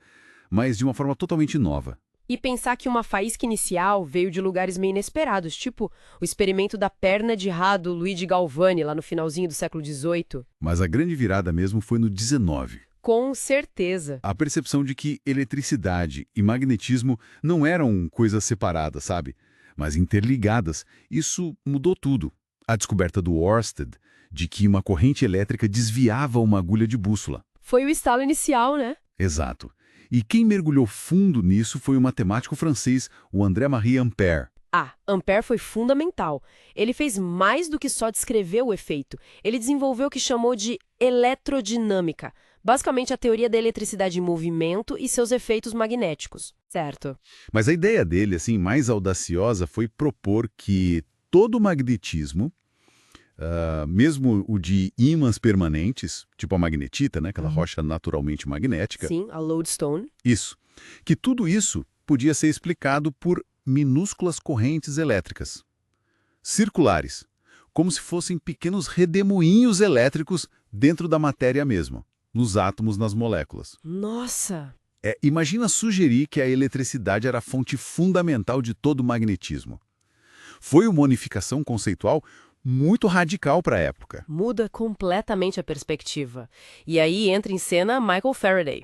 mas de uma forma totalmente nova. E pensar que uma faísca inicial veio de lugares meio inesperados, tipo o experimento da perna de Rá do Luigi Galvani, lá no finalzinho do século XVIII. Mas a grande virada mesmo foi no XIX. Com certeza. A percepção de que eletricidade e magnetismo não eram coisas separadas, sabe? Mas interligadas. Isso mudou tudo. A descoberta do Ørsted de que uma corrente elétrica desviava uma agulha de bússola. Foi o estalo inicial, né? Exato. E quem mergulhou fundo nisso foi o matemático francês, o André-Marie Ampère. Ampère foi fundamental. Ele fez mais do que só descrever o efeito. Ele desenvolveu o que chamou de eletrodinâmica, basicamente a teoria da eletricidade em movimento e seus efeitos magnéticos, certo? Mas a ideia dele, assim, mais audaciosa, foi propor que todo o magnetismo, mesmo o de ímãs permanentes, tipo a magnetita, né, aquela rocha naturalmente magnética. Sim, a lodestone. Isso. Que tudo isso podia ser explicado por minúsculas correntes elétricas, circulares, como se fossem pequenos redemoinhos elétricos dentro da matéria mesma, nos átomos, nas moléculas. Nossa! Imagina sugerir que a eletricidade era a fonte fundamental de todo o magnetismo. Foi uma unificação conceitual muito radical para a época. Muda completamente a perspectiva. E aí entra em cena Michael Faraday.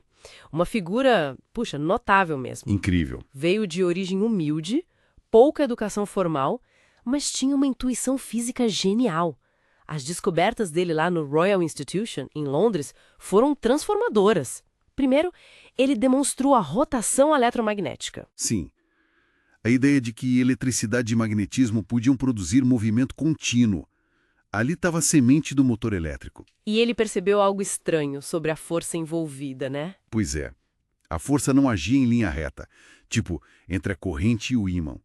Uma figura, notável mesmo. Incrível. Veio de origem humilde, pouca educação formal, mas tinha uma intuição física genial. As descobertas dele lá no Royal Institution, em Londres, foram transformadoras. Primeiro, ele demonstrou a rotação eletromagnética. Sim. A ideia de que eletricidade e magnetismo podiam produzir movimento contínuo. Ali estava a semente do motor elétrico. E ele percebeu algo estranho sobre a força envolvida, né? Pois é. A força não agia em linha reta, tipo, entre a corrente e o ímã.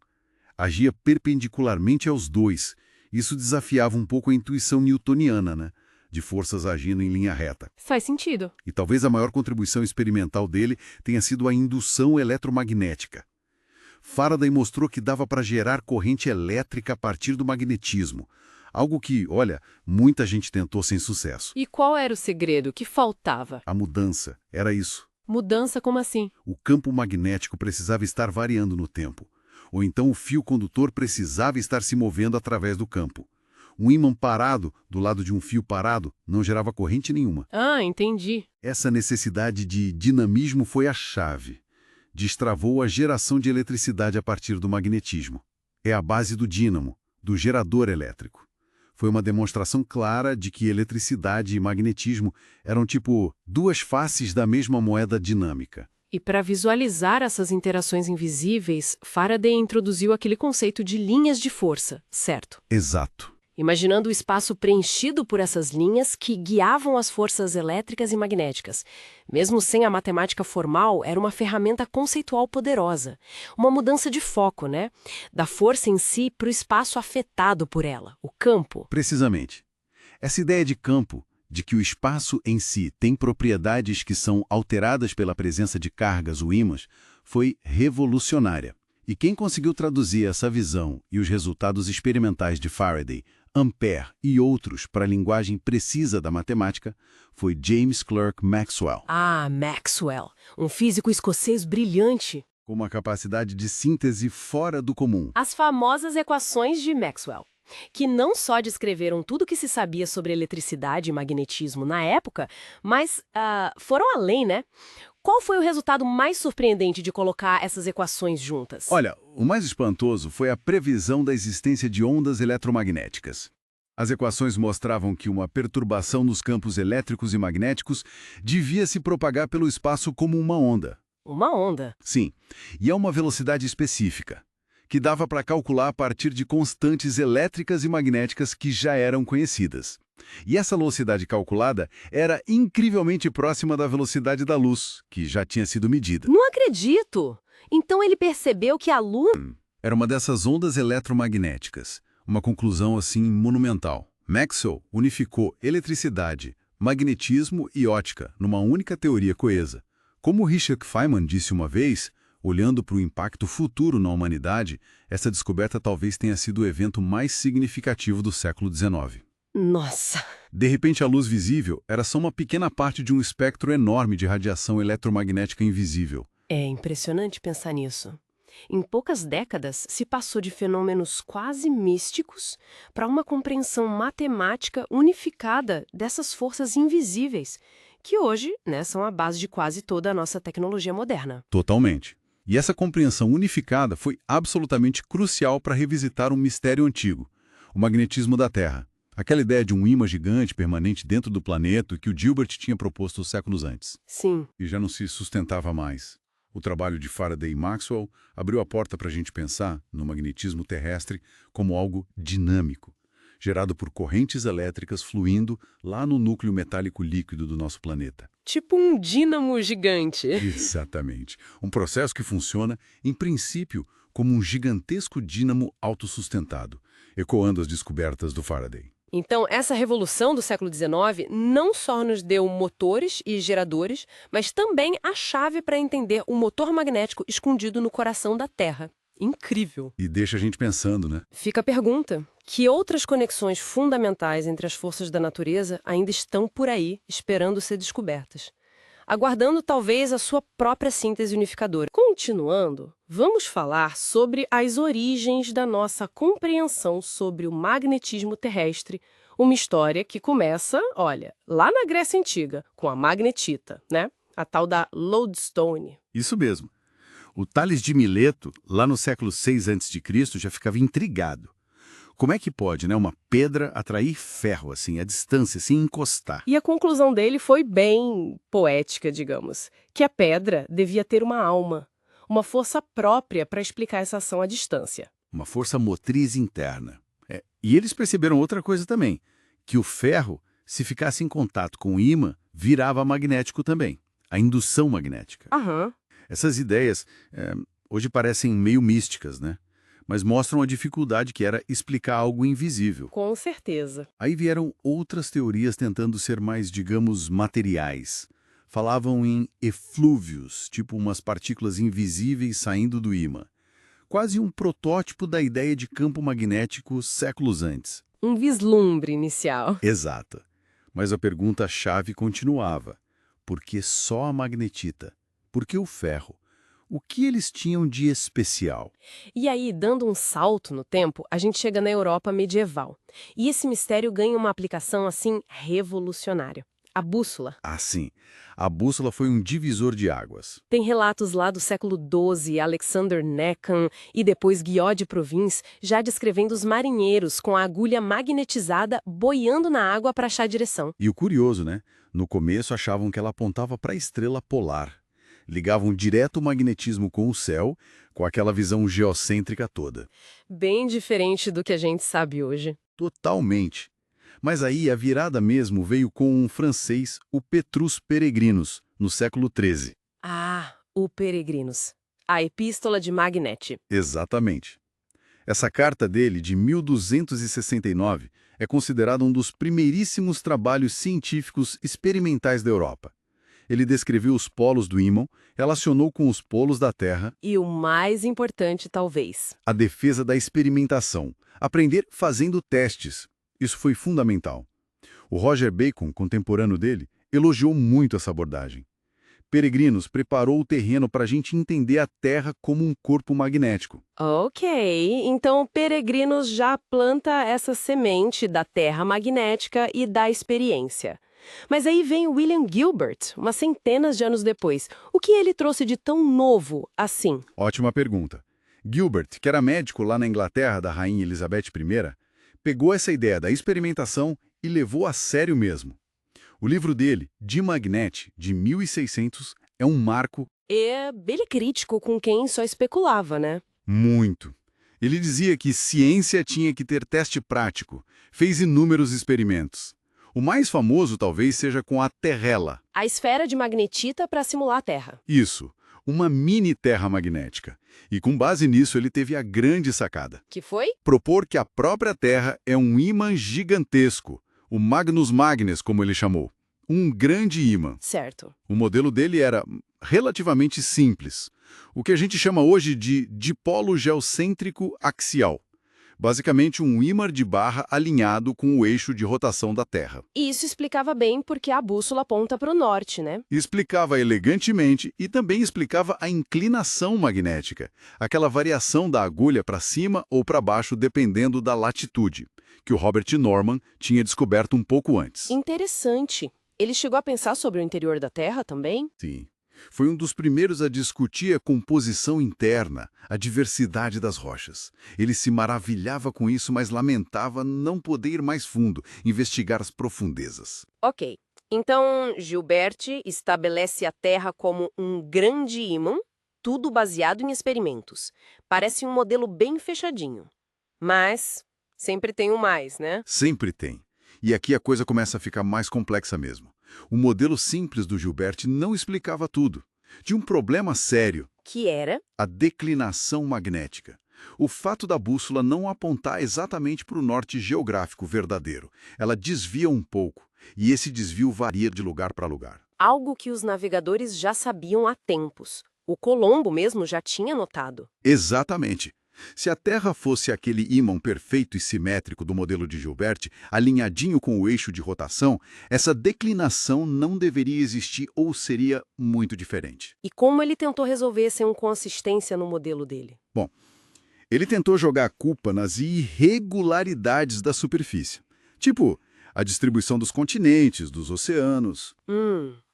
Agia perpendicularmente aos dois. Isso desafiava um pouco a intuição newtoniana, né? De forças agindo em linha reta. Faz sentido. E talvez a maior contribuição experimental dele tenha sido a indução eletromagnética. Faraday mostrou que dava para gerar corrente elétrica a partir do magnetismo. Algo que, olha, muita gente tentou sem sucesso. E qual era o segredo? Que faltava? A mudança, era isso. Mudança como assim? O campo magnético precisava estar variando no tempo. Ou então o fio condutor precisava estar se movendo através do campo. Um ímã parado, do lado de um fio parado, não gerava corrente nenhuma. Entendi. Essa necessidade de dinamismo foi a chave. Destravou a geração de eletricidade a partir do magnetismo. É a base do dínamo, do gerador elétrico. Foi uma demonstração clara de que eletricidade e magnetismo eram tipo duas faces da mesma moeda dinâmica. E para visualizar essas interações invisíveis, Faraday introduziu aquele conceito de linhas de força, certo? Exato. Imaginando o espaço preenchido por essas linhas que guiavam as forças elétricas e magnéticas. Mesmo sem a matemática formal, era uma ferramenta conceitual poderosa. Uma mudança de foco, né? Da força em si para o espaço afetado por ela, o campo. Precisamente. Essa ideia de campo, de que o espaço em si tem propriedades que são alteradas pela presença de cargas ou ímãs, foi revolucionária. E quem conseguiu traduzir essa visão e os resultados experimentais de Faraday, Ampère e outros para a linguagem precisa da matemática foi James Clerk Maxwell. Maxwell, um físico escocês brilhante. Com uma capacidade de síntese fora do comum. As famosas equações de Maxwell, que não só descreveram tudo o que se sabia sobre eletricidade e magnetismo na época, mas foram além, né? Qual foi o resultado mais surpreendente de colocar essas equações juntas? Olha, o mais espantoso foi a previsão da existência de ondas eletromagnéticas. As equações mostravam que uma perturbação nos campos elétricos e magnéticos devia se propagar pelo espaço como uma onda. Uma onda. Sim, e a uma velocidade específica, que dava para calcular a partir de constantes elétricas e magnéticas que já eram conhecidas. E essa velocidade calculada era incrivelmente próxima da velocidade da luz, que já tinha sido medida. Não acredito! Então ele percebeu que a luz... Era uma dessas ondas eletromagnéticas, uma conclusão assim monumental. Maxwell unificou eletricidade, magnetismo e ótica numa única teoria coesa. Como Richard Feynman disse uma vez, olhando para o impacto futuro na humanidade, essa descoberta talvez tenha sido o evento mais significativo do século XIX. Nossa! De repente, a luz visível era só uma pequena parte de um espectro enorme de radiação eletromagnética invisível. É impressionante pensar nisso. Em poucas décadas, se passou de fenômenos quase místicos para uma compreensão matemática unificada dessas forças invisíveis, que hoje, né, são a base de quase toda a nossa tecnologia moderna. Totalmente. E essa compreensão unificada foi absolutamente crucial para revisitar um mistério antigo, o magnetismo da Terra. Aquela ideia de um ímã gigante permanente dentro do planeta que o Gilbert tinha proposto séculos antes. Sim. E já não se sustentava mais. O trabalho de Faraday e Maxwell abriu a porta para a gente pensar no magnetismo terrestre como algo dinâmico, gerado por correntes elétricas fluindo lá no núcleo metálico líquido do nosso planeta. Tipo um dínamo gigante. Exatamente. Um processo que funciona, em princípio, como um gigantesco dínamo autossustentado, ecoando as descobertas do Faraday. Então, essa revolução do século XIX não só nos deu motores e geradores, mas também a chave para entender o motor magnético escondido no coração da Terra. Incrível! E deixa a gente pensando, né? Fica a pergunta: que outras conexões fundamentais entre as forças da natureza ainda estão por aí, esperando ser descobertas? Aguardando talvez a sua própria síntese unificadora. Continuando, vamos falar sobre as origens da nossa compreensão sobre o magnetismo terrestre, uma história que começa, olha, lá na Grécia Antiga, com a magnetita, né? A tal da lodestone. Isso mesmo. O Tales de Mileto, lá no século VI a.C., já ficava intrigado. Como é que pode, né, uma pedra atrair ferro, assim, à distância, sem encostar? E a conclusão dele foi bem poética, digamos, que a pedra devia ter uma alma, uma força própria para explicar essa ação à distância. Uma força motriz interna. E eles perceberam outra coisa também, que o ferro, se ficasse em contato com o ímã, virava magnético também, a indução magnética. Aham. Essas ideias hoje parecem meio místicas, né? Mas mostram a dificuldade que era explicar algo invisível. Com certeza. Aí vieram outras teorias tentando ser mais, digamos, materiais. Falavam em eflúvios, tipo umas partículas invisíveis saindo do ímã. Quase um protótipo da ideia de campo magnético séculos antes. Um vislumbre inicial. Exato. Mas a pergunta-chave continuava. Por que só a magnetita? Por que o ferro? O que eles tinham de especial? E aí, dando um salto no tempo, a gente chega na Europa medieval. E esse mistério ganha uma aplicação, assim, revolucionária. A bússola. Ah, sim. A bússola foi um divisor de águas. Tem relatos lá do século XII, Alexander Necken e depois Guillaume de Provins, já descrevendo os marinheiros com a agulha magnetizada boiando na água para achar a direção. E o curioso, né? No começo achavam que ela apontava para a estrela polar. Ligavam direto o magnetismo com o céu, com aquela visão geocêntrica toda. Bem diferente do que a gente sabe hoje. Totalmente. Mas aí a virada mesmo veio com um francês, o Petrus Peregrinus, no século XIII. Ah, o Peregrinus. A Epístola de Magnete. Exatamente. Essa carta dele, de 1269, é considerada um dos primeiríssimos trabalhos científicos experimentais da Europa. Ele descreveu os polos do ímã, relacionou com os polos da Terra. E o mais importante, talvez. A defesa da experimentação. Aprender fazendo testes. Isso foi fundamental. O Roger Bacon, contemporâneo dele, elogiou muito essa abordagem. Peregrinus preparou o terreno para a gente entender a Terra como um corpo magnético. Ok, então Peregrinos já planta essa semente da Terra magnética e da experiência. Mas aí vem William Gilbert, umas centenas de anos depois. O que ele trouxe de tão novo assim? Ótima pergunta. Gilbert, que era médico lá na Inglaterra da Rainha Elizabeth I, pegou essa ideia da experimentação e levou a sério mesmo. O livro dele, De Magnete, de 1600, é um marco É bem crítico com quem só especulava, né? muito. Ele dizia que ciência tinha que ter teste prático, fez inúmeros experimentos. O mais famoso talvez seja com a Terrela. A esfera de magnetita para simular a Terra. Isso, uma mini terra magnética. E com base nisso ele teve a grande sacada. Que foi? Propor que a própria Terra é um ímã gigantesco, o Magnus Magnes, como ele chamou. Um grande ímã. Certo. O modelo dele era relativamente simples, o que a gente chama hoje de dipolo geocêntrico axial. Basicamente um ímã de barra alinhado com o eixo de rotação da Terra. E isso explicava bem porque a bússola aponta para o norte, né? Explicava elegantemente e também explicava a inclinação magnética, aquela variação da agulha para cima ou para baixo dependendo da latitude, que o Robert Norman tinha descoberto um pouco antes. Interessante. Ele chegou a pensar sobre o interior da Terra também? Sim. Foi um dos primeiros a discutir a composição interna, a diversidade das rochas. Ele se maravilhava com isso, mas lamentava não poder ir mais fundo, investigar as profundezas. Ok. Então, Gilbert estabelece a Terra como um grande ímã, tudo baseado em experimentos. Parece um modelo bem fechadinho. Mas sempre tem um mais, né? Sempre tem. E aqui a coisa começa a ficar mais complexa mesmo. O modelo simples do Gilbert não explicava tudo. Tinha um problema sério, Que era? a declinação magnética. O fato da bússola não apontar exatamente para o norte geográfico verdadeiro. Ela desvia um pouco, e esse desvio varia de lugar para lugar. Algo que os navegadores já sabiam há tempos. O Colombo mesmo já tinha notado. Exatamente. Se a Terra fosse aquele ímã perfeito e simétrico do modelo de Gilbert, alinhadinho com o eixo de rotação, essa declinação não deveria existir ou seria muito diferente. E como ele tentou resolver essa inconsistência no modelo dele? Bom, ele tentou jogar a culpa nas irregularidades da superfície. Tipo, a distribuição dos continentes, dos oceanos.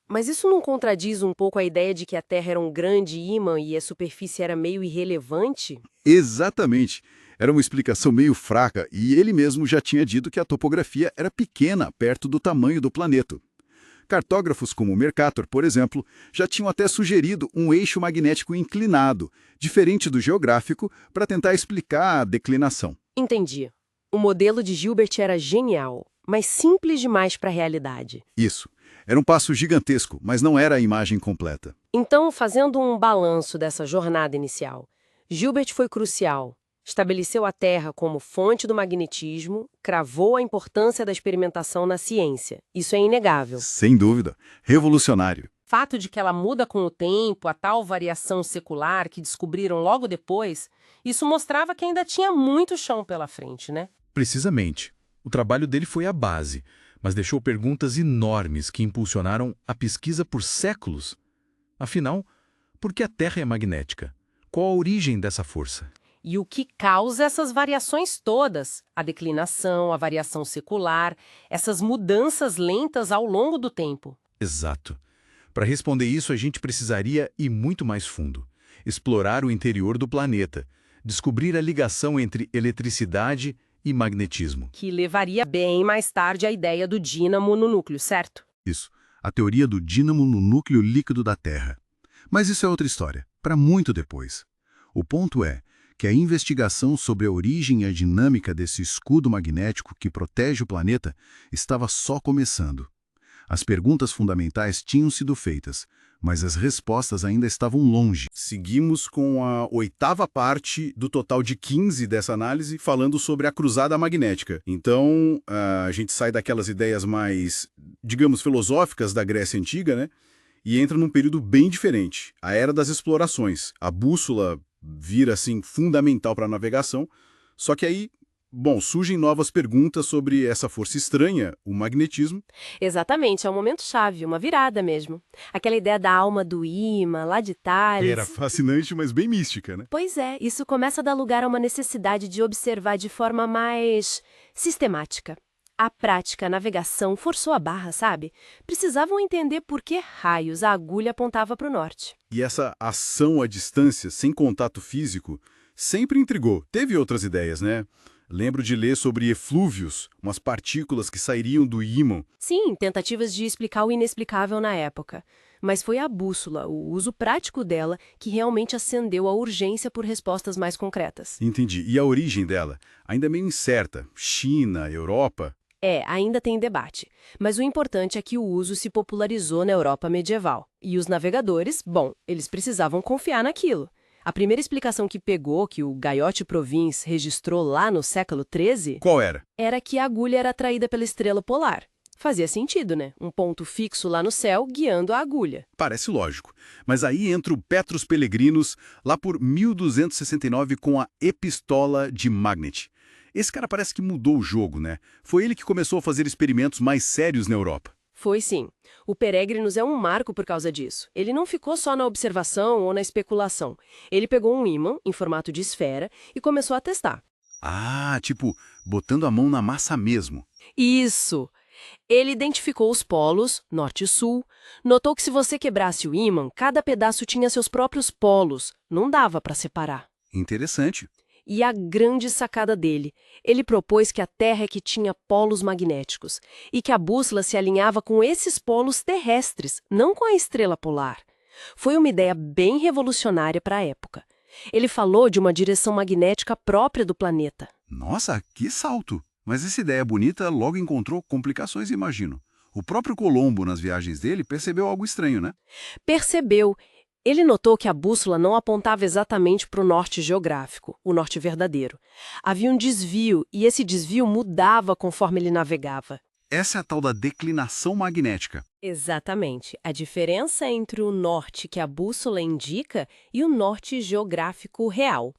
Mas isso não contradiz um pouco a ideia de que a Terra era um grande ímã e a superfície era meio irrelevante? Exatamente. Era uma explicação meio fraca e ele mesmo já tinha dito que a topografia era pequena perto do tamanho do planeta. Cartógrafos como Mercator, por exemplo, já tinham até sugerido um eixo magnético inclinado, diferente do geográfico, para tentar explicar a declinação. Entendi. O modelo de Gilbert era genial, mas simples demais para a realidade. Isso. Era um passo gigantesco, mas não era a imagem completa. Então, fazendo um balanço dessa jornada inicial, Gilbert foi crucial. Estabeleceu a Terra como fonte do magnetismo, cravou a importância da experimentação na ciência. Isso é inegável. Sem dúvida. Revolucionário. Fato de que ela muda com o tempo, a tal variação secular que descobriram logo depois, isso mostrava que ainda tinha muito chão pela frente, né? Precisamente. O trabalho dele foi a base, mas deixou perguntas enormes que impulsionaram a pesquisa por séculos. Afinal, por que a Terra é magnética? Qual a origem dessa força? E o que causa essas variações todas? A declinação, a variação secular, essas mudanças lentas ao longo do tempo. Exato. Para responder isso, a gente precisaria ir muito mais fundo. Explorar o interior do planeta. Descobrir a ligação entre eletricidade e magnetismo. Que levaria bem mais tarde à ideia do dínamo no núcleo, certo? Isso. A teoria do dínamo no núcleo líquido da Terra. Mas isso é outra história, para muito depois. O ponto é que a investigação sobre a origem e a dinâmica desse escudo magnético que protege o planeta estava só começando. As perguntas fundamentais tinham sido feitas, mas as respostas ainda estavam longe. Seguimos com a 8ª parte do total de 15 dessa análise, falando sobre a cruzada magnética. Então, a gente sai daquelas ideias mais, digamos, filosóficas da Grécia Antiga, né? E entra num período bem diferente, a Era das Explorações. A bússola vira, assim, fundamental para a navegação, só que aí, bom, surgem novas perguntas sobre essa força estranha, o magnetismo. Exatamente, é um momento-chave, uma virada mesmo. Aquela ideia da alma do ímã, lá de Tales. Era fascinante, mas bem mística, né? Pois é, isso começa a dar lugar a uma necessidade de observar de forma mais sistemática. A prática, a navegação forçou a barra, sabe? Precisavam entender por que raios a agulha apontava para o norte. E essa ação à distância, sem contato físico, sempre intrigou. Teve outras ideias, né? Lembro de ler sobre eflúvios, umas partículas que sairiam do ímã. Sim, tentativas de explicar o inexplicável na época. Mas foi a bússola, o uso prático dela, que realmente acendeu a urgência por respostas mais concretas. Entendi. E a origem dela? Ainda meio incerta. China, Europa. Ainda tem debate. Mas o importante é que o uso se popularizou na Europa medieval. E os navegadores, bom, eles precisavam confiar naquilo. A primeira explicação que pegou, que o Guyot Provins registrou lá no século XIII, Qual era? era que a agulha era atraída pela estrela polar. Fazia sentido, né? Um ponto fixo lá no céu guiando a agulha. Parece lógico. Mas aí entra o Petrus Pellegrinus, lá por 1269, com a Epistola de Magnet. Esse cara parece que mudou o jogo, né? Foi ele que começou a fazer experimentos mais sérios na Europa. Foi sim. O Peregrinus é um marco por causa disso. Ele não ficou só na observação ou na especulação. Ele pegou um ímã, em formato de esfera, e começou a testar. Ah, tipo, botando a mão na massa mesmo. Isso! Ele identificou os polos, norte e sul, notou que se você quebrasse o ímã, cada pedaço tinha seus próprios polos, não dava para separar. Interessante. E a grande sacada dele, ele propôs que a Terra é que tinha polos magnéticos e que a bússola se alinhava com esses polos terrestres, não com a estrela polar. Foi uma ideia bem revolucionária para a época. Ele falou de uma direção magnética própria do planeta. Nossa, que salto! Mas essa ideia bonita logo encontrou complicações, imagino. O próprio Colombo, nas viagens dele, percebeu algo estranho, né? Percebeu. Ele notou que a bússola não apontava exatamente para o norte geográfico, o norte verdadeiro. Havia um desvio, e esse desvio mudava conforme ele navegava. Essa é a tal da declinação magnética. Exatamente. A diferença entre o norte que a bússola indica e o norte geográfico real.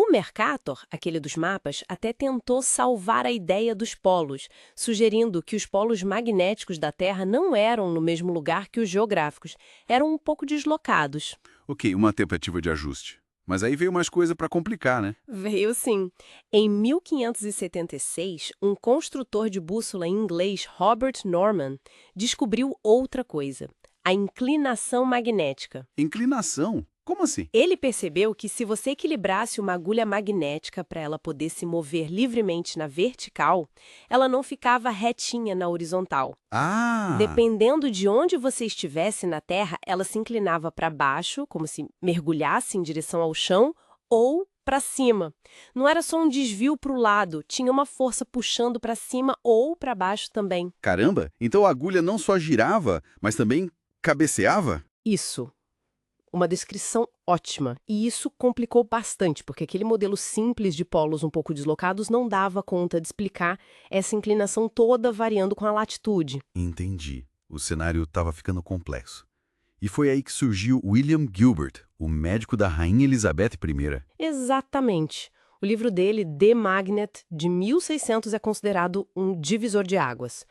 O Mercator, aquele dos mapas, até tentou salvar a ideia dos polos, sugerindo que os polos magnéticos da Terra não eram no mesmo lugar que os geográficos, eram um pouco deslocados. Ok, uma tentativa de ajuste. Mas aí veio mais coisa para complicar, né? Veio sim. Em 1576, um construtor de bússola inglês, Robert Norman, descobriu outra coisa: a inclinação magnética. Inclinação? Como assim? Ele percebeu que se você equilibrasse uma agulha magnética para ela poder se mover livremente na vertical, ela não ficava retinha na horizontal. Ah! Dependendo de onde você estivesse na Terra, ela se inclinava para baixo, como se mergulhasse em direção ao chão, ou para cima. Não era só um desvio para o lado, tinha uma força puxando para cima ou para baixo também. Caramba! Então a agulha não só girava, mas também cabeceava? Isso. Uma descrição ótima. E isso complicou bastante, porque aquele modelo simples de polos um pouco deslocados não dava conta de explicar essa inclinação toda variando com a latitude. Entendi. O cenário estava ficando complexo. E foi aí que surgiu William Gilbert, o médico da Rainha Elizabeth I. Exatamente. O livro dele, The Magnet, de 1600, é considerado um divisor de águas.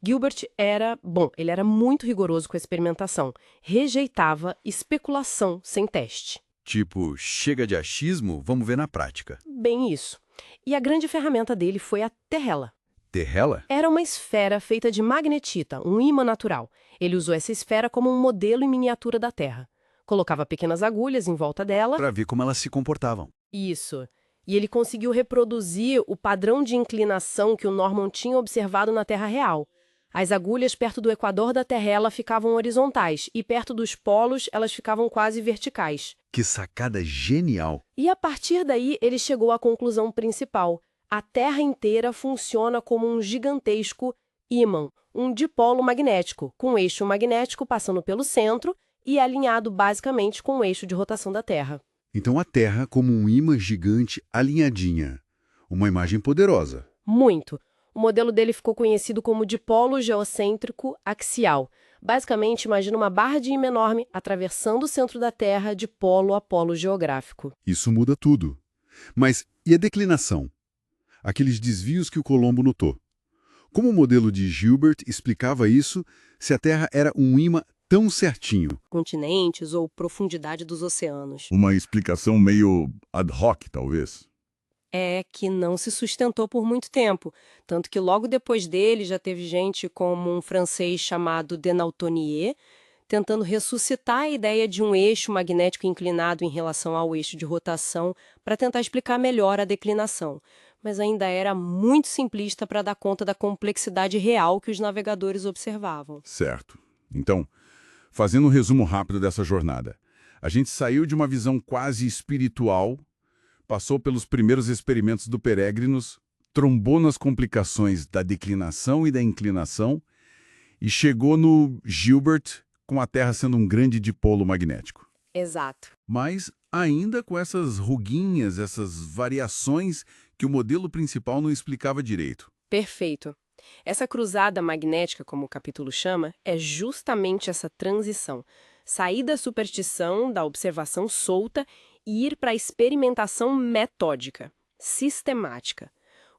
Gilbert ele era muito rigoroso com a experimentação. Rejeitava especulação sem teste. Tipo, chega de achismo, vamos ver na prática. Bem isso. E a grande ferramenta dele foi a terrela. Terrela? Era uma esfera feita de magnetita, um ímã natural. Ele usou essa esfera como um modelo em miniatura da Terra. Colocava pequenas agulhas em volta dela. Para ver como elas se comportavam. Isso. E ele conseguiu reproduzir o padrão de inclinação que o Norman tinha observado na Terra real. As agulhas perto do equador da terrela ficavam horizontais e perto dos polos elas ficavam quase verticais. Que sacada genial! E a partir daí ele chegou à conclusão principal. A Terra inteira funciona como um gigantesco ímã, um dipolo magnético, com um eixo magnético passando pelo centro e alinhado basicamente com o eixo de rotação da Terra. Então a Terra como um ímã gigante alinhadinha. Uma imagem poderosa. Muito. O modelo dele ficou conhecido como dipolo geocêntrico axial. Basicamente, imagina uma barra de ímã enorme atravessando o centro da Terra de polo a polo geográfico. Isso muda tudo. Mas e a declinação? Aqueles desvios que o Colombo notou. Como o modelo de Gilbert explicava isso se a Terra era um ímã tão certinho? Continentes ou profundidade dos oceanos. Uma explicação meio ad hoc, talvez. É que não se sustentou por muito tempo, tanto que logo depois dele já teve gente como um francês chamado Denaltonier, tentando ressuscitar a ideia de um eixo magnético inclinado em relação ao eixo de rotação para tentar explicar melhor a declinação. mas ainda era muito simplista para dar conta da complexidade real que os navegadores observavam. Certo. Então, fazendo um resumo rápido dessa jornada, a gente saiu de uma visão quase espiritual, passou pelos primeiros experimentos do Peregrinus, trombou nas complicações da declinação e da inclinação e chegou no Gilbert, com a Terra sendo um grande dipolo magnético. Exato. Mas ainda com essas ruguinhas, essas variações que o modelo principal não explicava direito. Perfeito. Essa cruzada magnética, como o capítulo chama, é justamente essa transição. Sair da superstição, da observação solta e ir para a experimentação metódica, sistemática.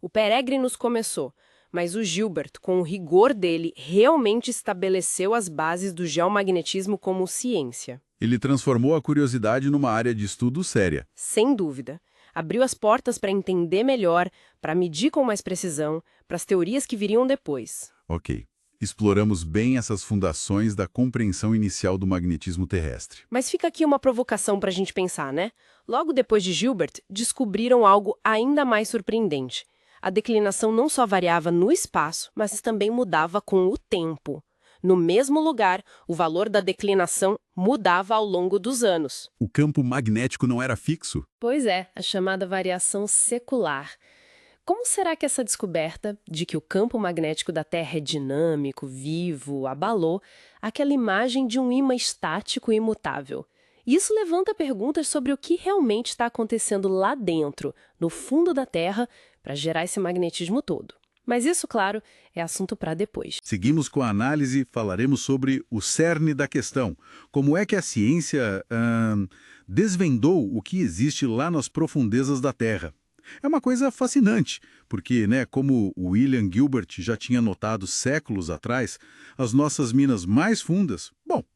O Peregrinus começou, mas o Gilbert, com o rigor dele, realmente estabeleceu as bases do geomagnetismo como ciência. Ele transformou a curiosidade numa área de estudo séria. Sem dúvida. Abriu as portas para entender melhor, para medir com mais precisão, para as teorias que viriam depois. Ok. Exploramos bem essas fundações da compreensão inicial do magnetismo terrestre. Mas fica aqui uma provocação para a gente pensar, né? Logo depois de Gilbert, descobriram algo ainda mais surpreendente. A declinação não só variava no espaço, mas também mudava com o tempo. No mesmo lugar, o valor da declinação mudava ao longo dos anos. O campo magnético não era fixo? Pois é, a chamada variação secular. Como será que essa descoberta de que o campo magnético da Terra é dinâmico, vivo, abalou aquela imagem de um ímã estático e imutável? Isso levanta perguntas sobre o que realmente está acontecendo lá dentro, no fundo da Terra, para gerar esse magnetismo todo. Mas isso, claro, é assunto para depois. Seguimos com a análise, falaremos sobre o cerne da questão. Como é que a ciência desvendou o que existe lá nas profundezas da Terra? É uma coisa fascinante, porque, como William Gilbert já tinha notado séculos atrás, as nossas minas mais fundas,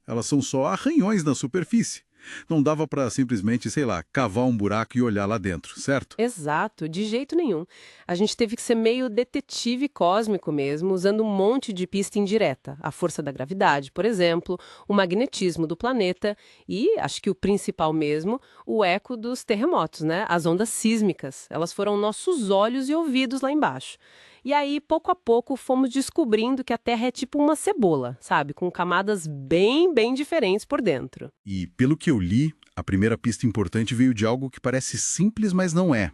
elas são só arranhões na superfície. Não dava para simplesmente, cavar um buraco e olhar lá dentro, certo? Exato, de jeito nenhum. A gente teve que ser meio detetive cósmico mesmo, usando um monte de pista indireta. A força da gravidade, por exemplo, o magnetismo do planeta e, acho que o principal mesmo, o eco dos terremotos, né? As ondas sísmicas. Elas foram nossos olhos e ouvidos lá embaixo. E aí, pouco a pouco, fomos descobrindo que a Terra é tipo uma cebola, sabe? Com camadas bem diferentes por dentro. E, pelo que eu li, a primeira pista importante veio de algo que parece simples, mas não é.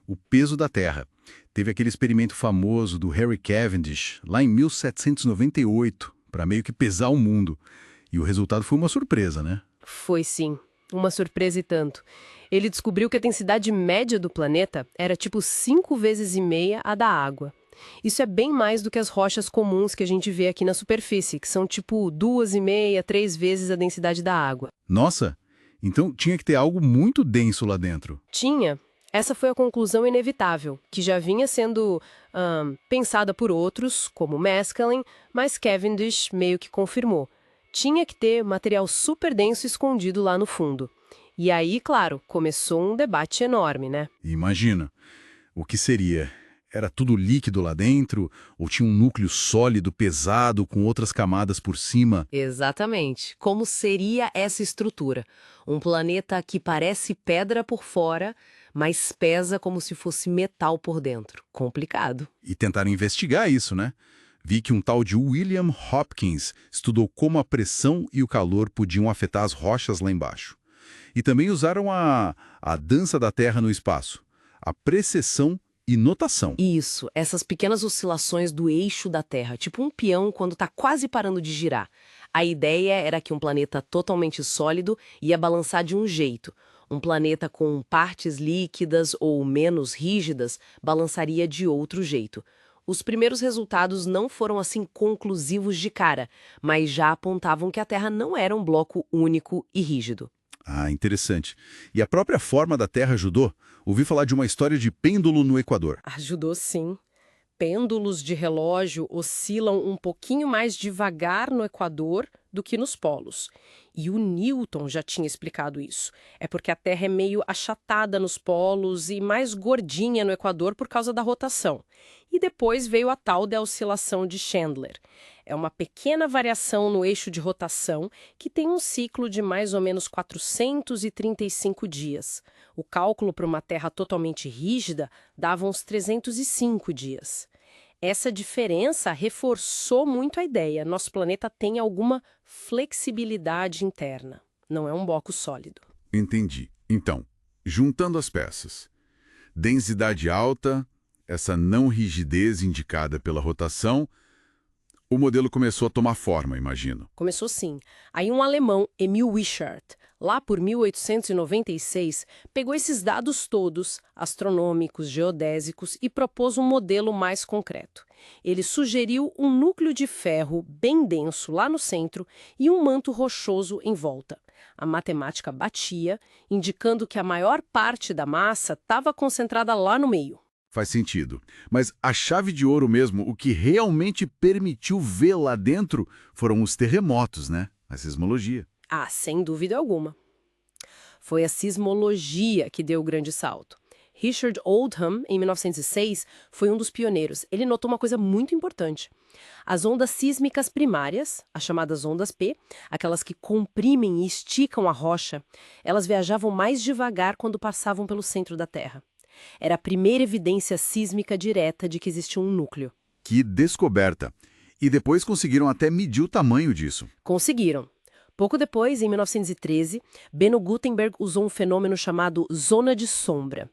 O peso da Terra. Teve aquele experimento famoso do Harry Cavendish, lá em 1798, para meio que pesar o mundo. E o resultado foi uma surpresa, né? Foi sim. Uma surpresa e tanto. Ele descobriu que a densidade média do planeta era tipo 5 vezes e meia a da água. Isso é bem mais do que as rochas comuns que a gente vê aqui na superfície, que são tipo 2,5, 3 vezes a densidade da água. Nossa! Então tinha que ter algo muito denso lá dentro. Tinha. Essa foi a conclusão inevitável, que já vinha sendo pensada por outros, como Maskelyne, mas Cavendish meio que confirmou. Tinha que ter material super denso escondido lá no fundo. E aí, claro, começou um debate enorme, né? Imagina. O que seria? Era tudo líquido lá dentro? Ou tinha um núcleo sólido, pesado, com outras camadas por cima? Exatamente. Como seria essa estrutura? Um planeta que parece pedra por fora, mas pesa como se fosse metal por dentro. Complicado. E tentaram investigar isso, né? Vi que um tal de William Hopkins estudou como a pressão e o calor podiam afetar as rochas lá embaixo. E também usaram a dança da Terra no espaço, a precessão e notação. Isso, essas pequenas oscilações do eixo da Terra, tipo um peão quando está quase parando de girar. A ideia era que um planeta totalmente sólido ia balançar de um jeito. Um planeta com partes líquidas ou menos rígidas balançaria de outro jeito. Os primeiros resultados não foram assim conclusivos de cara, mas já apontavam que a Terra não era um bloco único e rígido. Ah, interessante. E a própria forma da Terra ajudou? Ouvi falar de uma história de pêndulo no Equador. Ajudou sim. Pêndulos de relógio oscilam um pouquinho mais devagar no Equador do que nos polos. E o Newton já tinha explicado isso. É porque a Terra é meio achatada nos polos e mais gordinha no Equador por causa da rotação. E depois veio a tal da oscilação de Chandler. É uma pequena variação no eixo de rotação que tem um ciclo de mais ou menos 435 dias. O cálculo para uma Terra totalmente rígida dava uns 305 dias. Essa diferença reforçou muito a ideia. Nosso planeta tem alguma flexibilidade interna. Não é um bloco sólido. Entendi. Então, juntando as peças. Densidade alta, essa não rigidez indicada pela rotação, o modelo começou a tomar forma, imagino. Começou sim. Aí um alemão, Emil Wishart, lá por 1896, pegou esses dados todos, astronômicos, geodésicos, e propôs um modelo mais concreto. Ele sugeriu um núcleo de ferro bem denso lá no centro e um manto rochoso em volta. A matemática batia, indicando que a maior parte da massa estava concentrada lá no meio. Faz sentido. Mas a chave de ouro mesmo, o que realmente permitiu ver lá dentro, foram os terremotos, né? A sismologia. Ah, sem dúvida alguma. Foi a sismologia que deu o grande salto. Richard Oldham, em 1906, foi um dos pioneiros. Ele notou uma coisa muito importante. As ondas sísmicas primárias, as chamadas ondas P, aquelas que comprimem e esticam a rocha, elas viajavam mais devagar quando passavam pelo centro da Terra. Era a primeira evidência sísmica direta de que existia um núcleo. Que descoberta! E depois conseguiram até medir o tamanho disso. Conseguiram. Pouco depois, em 1913, Beno Gutenberg usou um fenômeno chamado zona de sombra.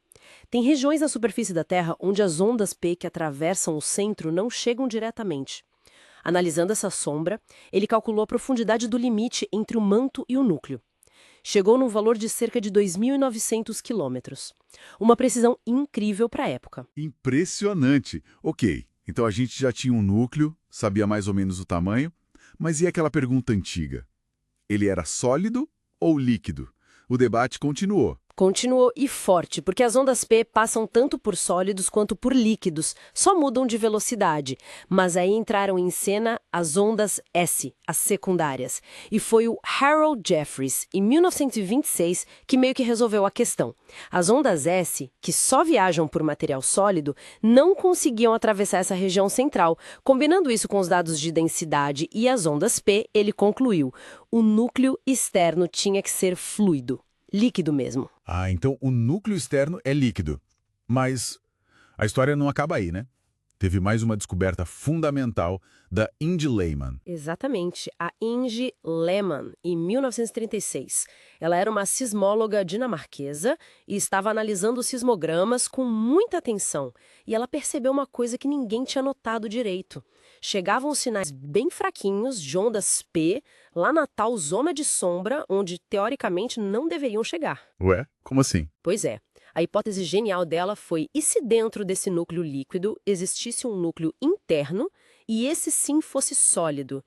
Tem regiões na superfície da Terra onde as ondas P que atravessam o centro não chegam diretamente. Analisando essa sombra, ele calculou a profundidade do limite entre o manto e o núcleo. Chegou num valor de cerca de 2.900 quilômetros. Uma precisão incrível para a época. Impressionante! Ok, então a gente já tinha um núcleo, sabia mais ou menos o tamanho, mas e aquela pergunta antiga? Ele era sólido ou líquido? O debate continuou. Continuou e forte, porque as ondas P passam tanto por sólidos quanto por líquidos, só mudam de velocidade. Mas aí entraram em cena as ondas S, as secundárias. E foi o Harold Jeffreys, em 1926, que meio que resolveu a questão. As ondas S, que só viajam por material sólido, não conseguiam atravessar essa região central. Combinando isso com os dados de densidade e as ondas P, ele concluiu: o núcleo externo tinha que ser fluido. Líquido mesmo. Ah, então o núcleo externo é líquido. Mas a história não acaba aí, né? Teve mais uma descoberta fundamental da Inge Lehmann. Exatamente, a Inge Lehmann, em 1936. Ela era uma sismóloga dinamarquesa e estava analisando sismogramas com muita atenção. E ela percebeu uma coisa que ninguém tinha notado direito. Chegavam sinais bem fraquinhos de ondas P lá na tal zona de sombra, onde teoricamente não deveriam chegar. Ué? Como assim? Pois é. A hipótese genial dela foi: e se dentro desse núcleo líquido existisse um núcleo interno e esse sim fosse sólido?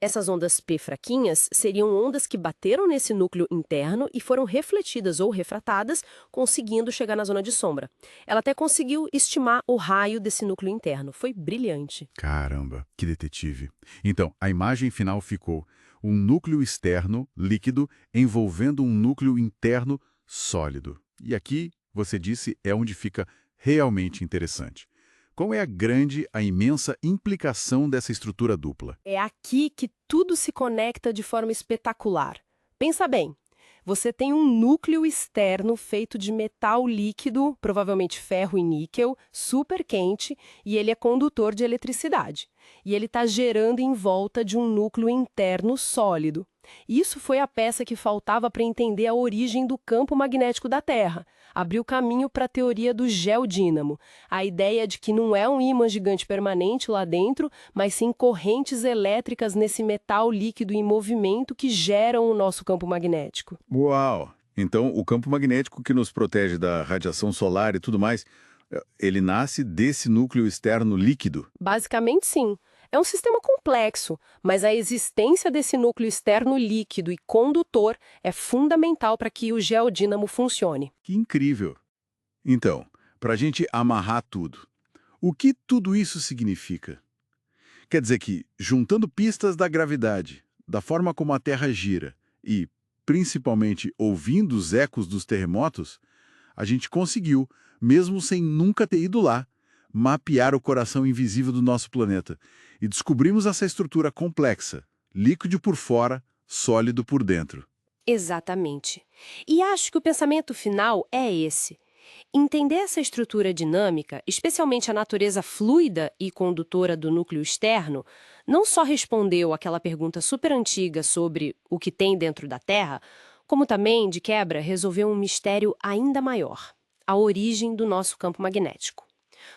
Essas ondas P fraquinhas seriam ondas que bateram nesse núcleo interno e foram refletidas ou refratadas, conseguindo chegar na zona de sombra. Ela até conseguiu estimar o raio desse núcleo interno. Foi brilhante. Caramba, que detetive. Então, a imagem final ficou um núcleo externo, líquido, envolvendo um núcleo interno, sólido. E aqui, você disse, é onde fica realmente interessante. Qual é a imensa implicação dessa estrutura dupla? É aqui que tudo se conecta de forma espetacular. Pensa bem, você tem um núcleo externo feito de metal líquido, provavelmente ferro e níquel, super quente, e ele é condutor de eletricidade. E ele está gerando em volta de um núcleo interno sólido. Isso foi a peça que faltava para entender a origem do campo magnético da Terra. Abriu caminho para a teoria do geodínamo, a ideia de que não é um ímã gigante permanente lá dentro, mas sim correntes elétricas nesse metal líquido em movimento que geram o nosso campo magnético. Uau! Então, o campo magnético que nos protege da radiação solar e tudo mais, ele nasce desse núcleo externo líquido? Basicamente, sim. É um sistema complexo, mas a existência desse núcleo externo líquido e condutor é fundamental para que o geodínamo funcione. Que incrível! Então, para a gente amarrar tudo, o que tudo isso significa? Quer dizer que, juntando pistas da gravidade, da forma como a Terra gira e, principalmente, ouvindo os ecos dos terremotos, a gente conseguiu, mesmo sem nunca ter ido lá, mapear o coração invisível do nosso planeta. E descobrimos essa estrutura complexa, líquido por fora, sólido por dentro. Exatamente. E acho que o pensamento final é esse. Entender essa estrutura dinâmica, especialmente a natureza fluida e condutora do núcleo externo, não só respondeu àquela pergunta super antiga sobre o que tem dentro da Terra, como também, de quebra, resolveu um mistério ainda maior: a origem do nosso campo magnético.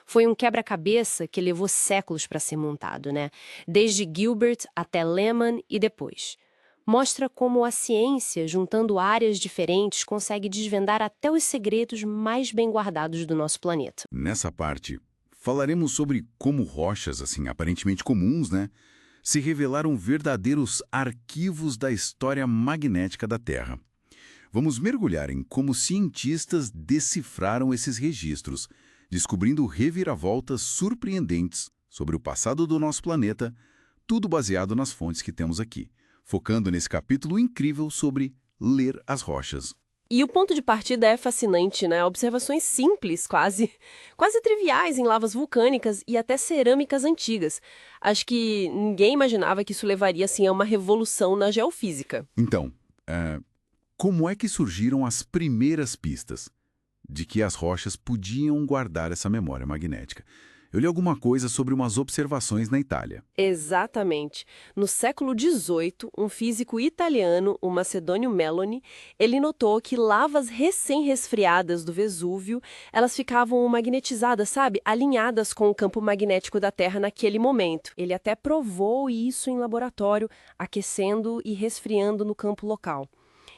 Foi um quebra-cabeça que levou séculos para ser montado, né? Desde Gilbert até Lehmann e depois. Mostra como a ciência, juntando áreas diferentes, consegue desvendar até os segredos mais bem guardados do nosso planeta. Nessa parte, falaremos sobre como rochas, assim, aparentemente comuns, né, se revelaram verdadeiros arquivos da história magnética da Terra. Vamos mergulhar em como cientistas decifraram esses registros, descobrindo reviravoltas surpreendentes sobre o passado do nosso planeta, tudo baseado nas fontes que temos aqui, focando nesse capítulo incrível sobre ler as rochas. E o ponto de partida é fascinante, né? Observações simples, quase triviais em lavas vulcânicas e até cerâmicas antigas. Acho que ninguém imaginava que isso levaria assim a uma revolução na geofísica. Então, como é que surgiram as primeiras pistas de que as rochas podiam guardar essa memória magnética? Eu li alguma coisa sobre umas observações na Itália. Exatamente. No século XVIII, um físico italiano, o Macedônio Melloni, ele notou que lavas recém-resfriadas do Vesúvio, elas ficavam magnetizadas, sabe? Alinhadas com o campo magnético da Terra naquele momento. Ele até provou isso em laboratório, aquecendo e resfriando no campo local.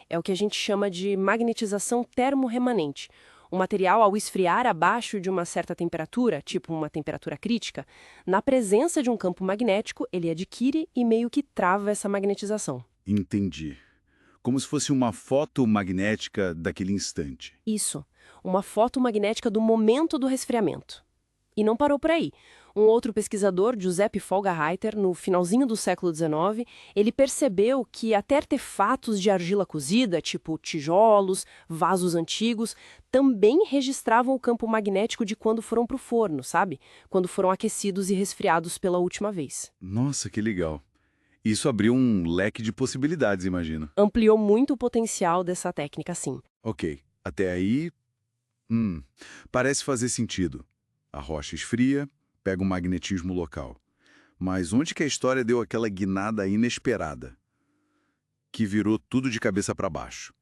É o que a gente chama de magnetização termorremanente. O material, ao esfriar abaixo de uma certa temperatura, tipo uma temperatura crítica, na presença de um campo magnético, ele adquire e meio que trava essa magnetização. Entendi. Como se fosse uma foto magnética daquele instante. Isso, uma foto magnética do momento do resfriamento. E não parou por aí. Um outro pesquisador, Giuseppe Folgerreiter, no finalzinho do século XIX, ele percebeu que até artefatos de argila cozida, tipo tijolos, vasos antigos, também registravam o campo magnético de quando foram para o forno, sabe? Quando foram aquecidos e resfriados pela última vez. Nossa, que legal. Isso abriu um leque de possibilidades, imagino. Ampliou muito o potencial dessa técnica, sim. Ok, até aí... parece fazer sentido. A rocha esfria, pega o magnetismo local. Mas onde que a história deu aquela guinada inesperada? Que virou tudo de cabeça para baixo.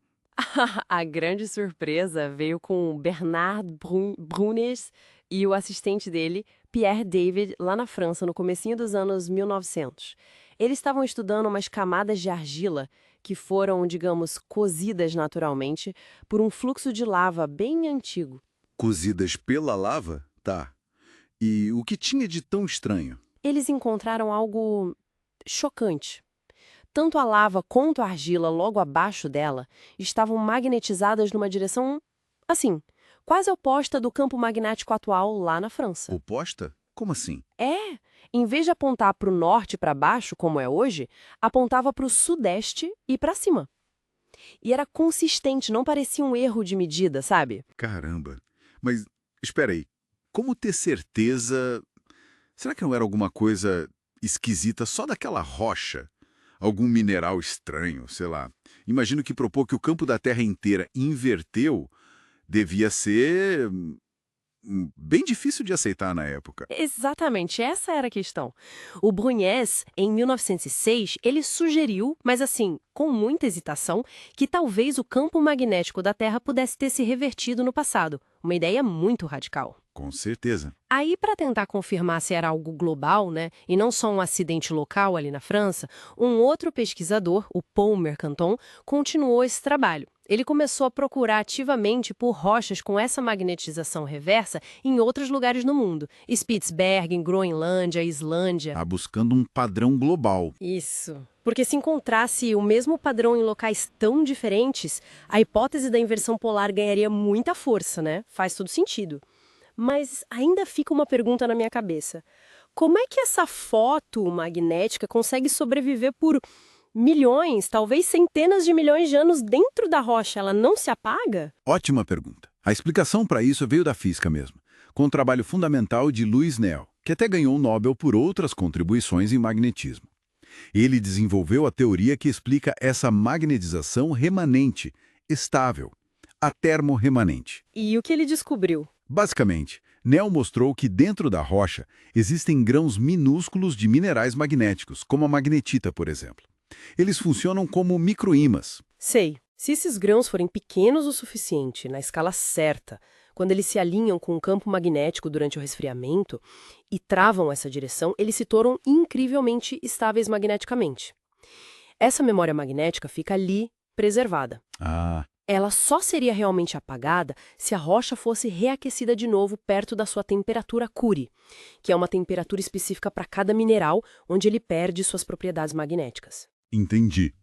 A grande surpresa veio com Bernard Bruners e o assistente dele, Pierre David, lá na França, no comecinho dos anos 1900. Eles estavam estudando umas camadas de argila que foram, digamos, cozidas naturalmente por um fluxo de lava bem antigo. Cozidas pela lava? Tá. E o que tinha de tão estranho? Eles encontraram algo chocante. Tanto a lava quanto a argila logo abaixo dela estavam magnetizadas numa direção, assim, quase oposta do campo magnético atual lá na França. Oposta? Como assim? Em vez de apontar para o norte e para baixo, como é hoje, apontava para o sudeste e para cima. E era consistente, não parecia um erro de medida, sabe? Caramba. Mas, espera aí. Como ter certeza... Será que não era alguma coisa esquisita só daquela rocha? Algum mineral estranho, sei lá. Imagino que propor que o campo da Terra inteira inverteu devia ser bem difícil de aceitar na época. Exatamente, essa era a questão. O Brunhes, em 1906, ele sugeriu, mas assim, com muita hesitação, que talvez o campo magnético da Terra pudesse ter se revertido no passado. Uma ideia muito radical. Com certeza. Aí, para tentar confirmar se era algo global, né, e não só um acidente local ali na França, um outro pesquisador, o Paul Mercanton, continuou esse trabalho. Ele começou a procurar ativamente por rochas com essa magnetização reversa em outros lugares no mundo. Spitsbergen, Groenlândia, Islândia. Buscando um padrão global. Isso. Porque se encontrasse o mesmo padrão em locais tão diferentes, a hipótese da inversão polar ganharia muita força, né? Faz todo sentido. Mas ainda fica uma pergunta na minha cabeça. Como é que essa foto magnética consegue sobreviver por milhões, talvez centenas de milhões de anos dentro da rocha? Ela não se apaga? Ótima pergunta. A explicação para isso veio da física mesmo, com o trabalho fundamental de Louis Néel. que até ganhou o Nobel por outras contribuições em magnetismo. Ele desenvolveu a teoria que explica essa magnetização remanente, estável, a termorremanente. E o que ele descobriu? Basicamente, Néel mostrou que dentro da rocha existem grãos minúsculos de minerais magnéticos, como a magnetita, por exemplo. Eles funcionam como microímãs. Sei. Se esses grãos forem pequenos o suficiente, na escala certa, quando eles se alinham com o campo magnético durante o resfriamento e travam essa direção, eles se tornam incrivelmente estáveis magneticamente. Essa memória magnética fica ali, preservada. Ah, Ela só seria realmente apagada se a rocha fosse reaquecida de novo perto da sua temperatura Curie, que é uma temperatura específica para cada mineral, onde ele perde suas propriedades magnéticas. entendi.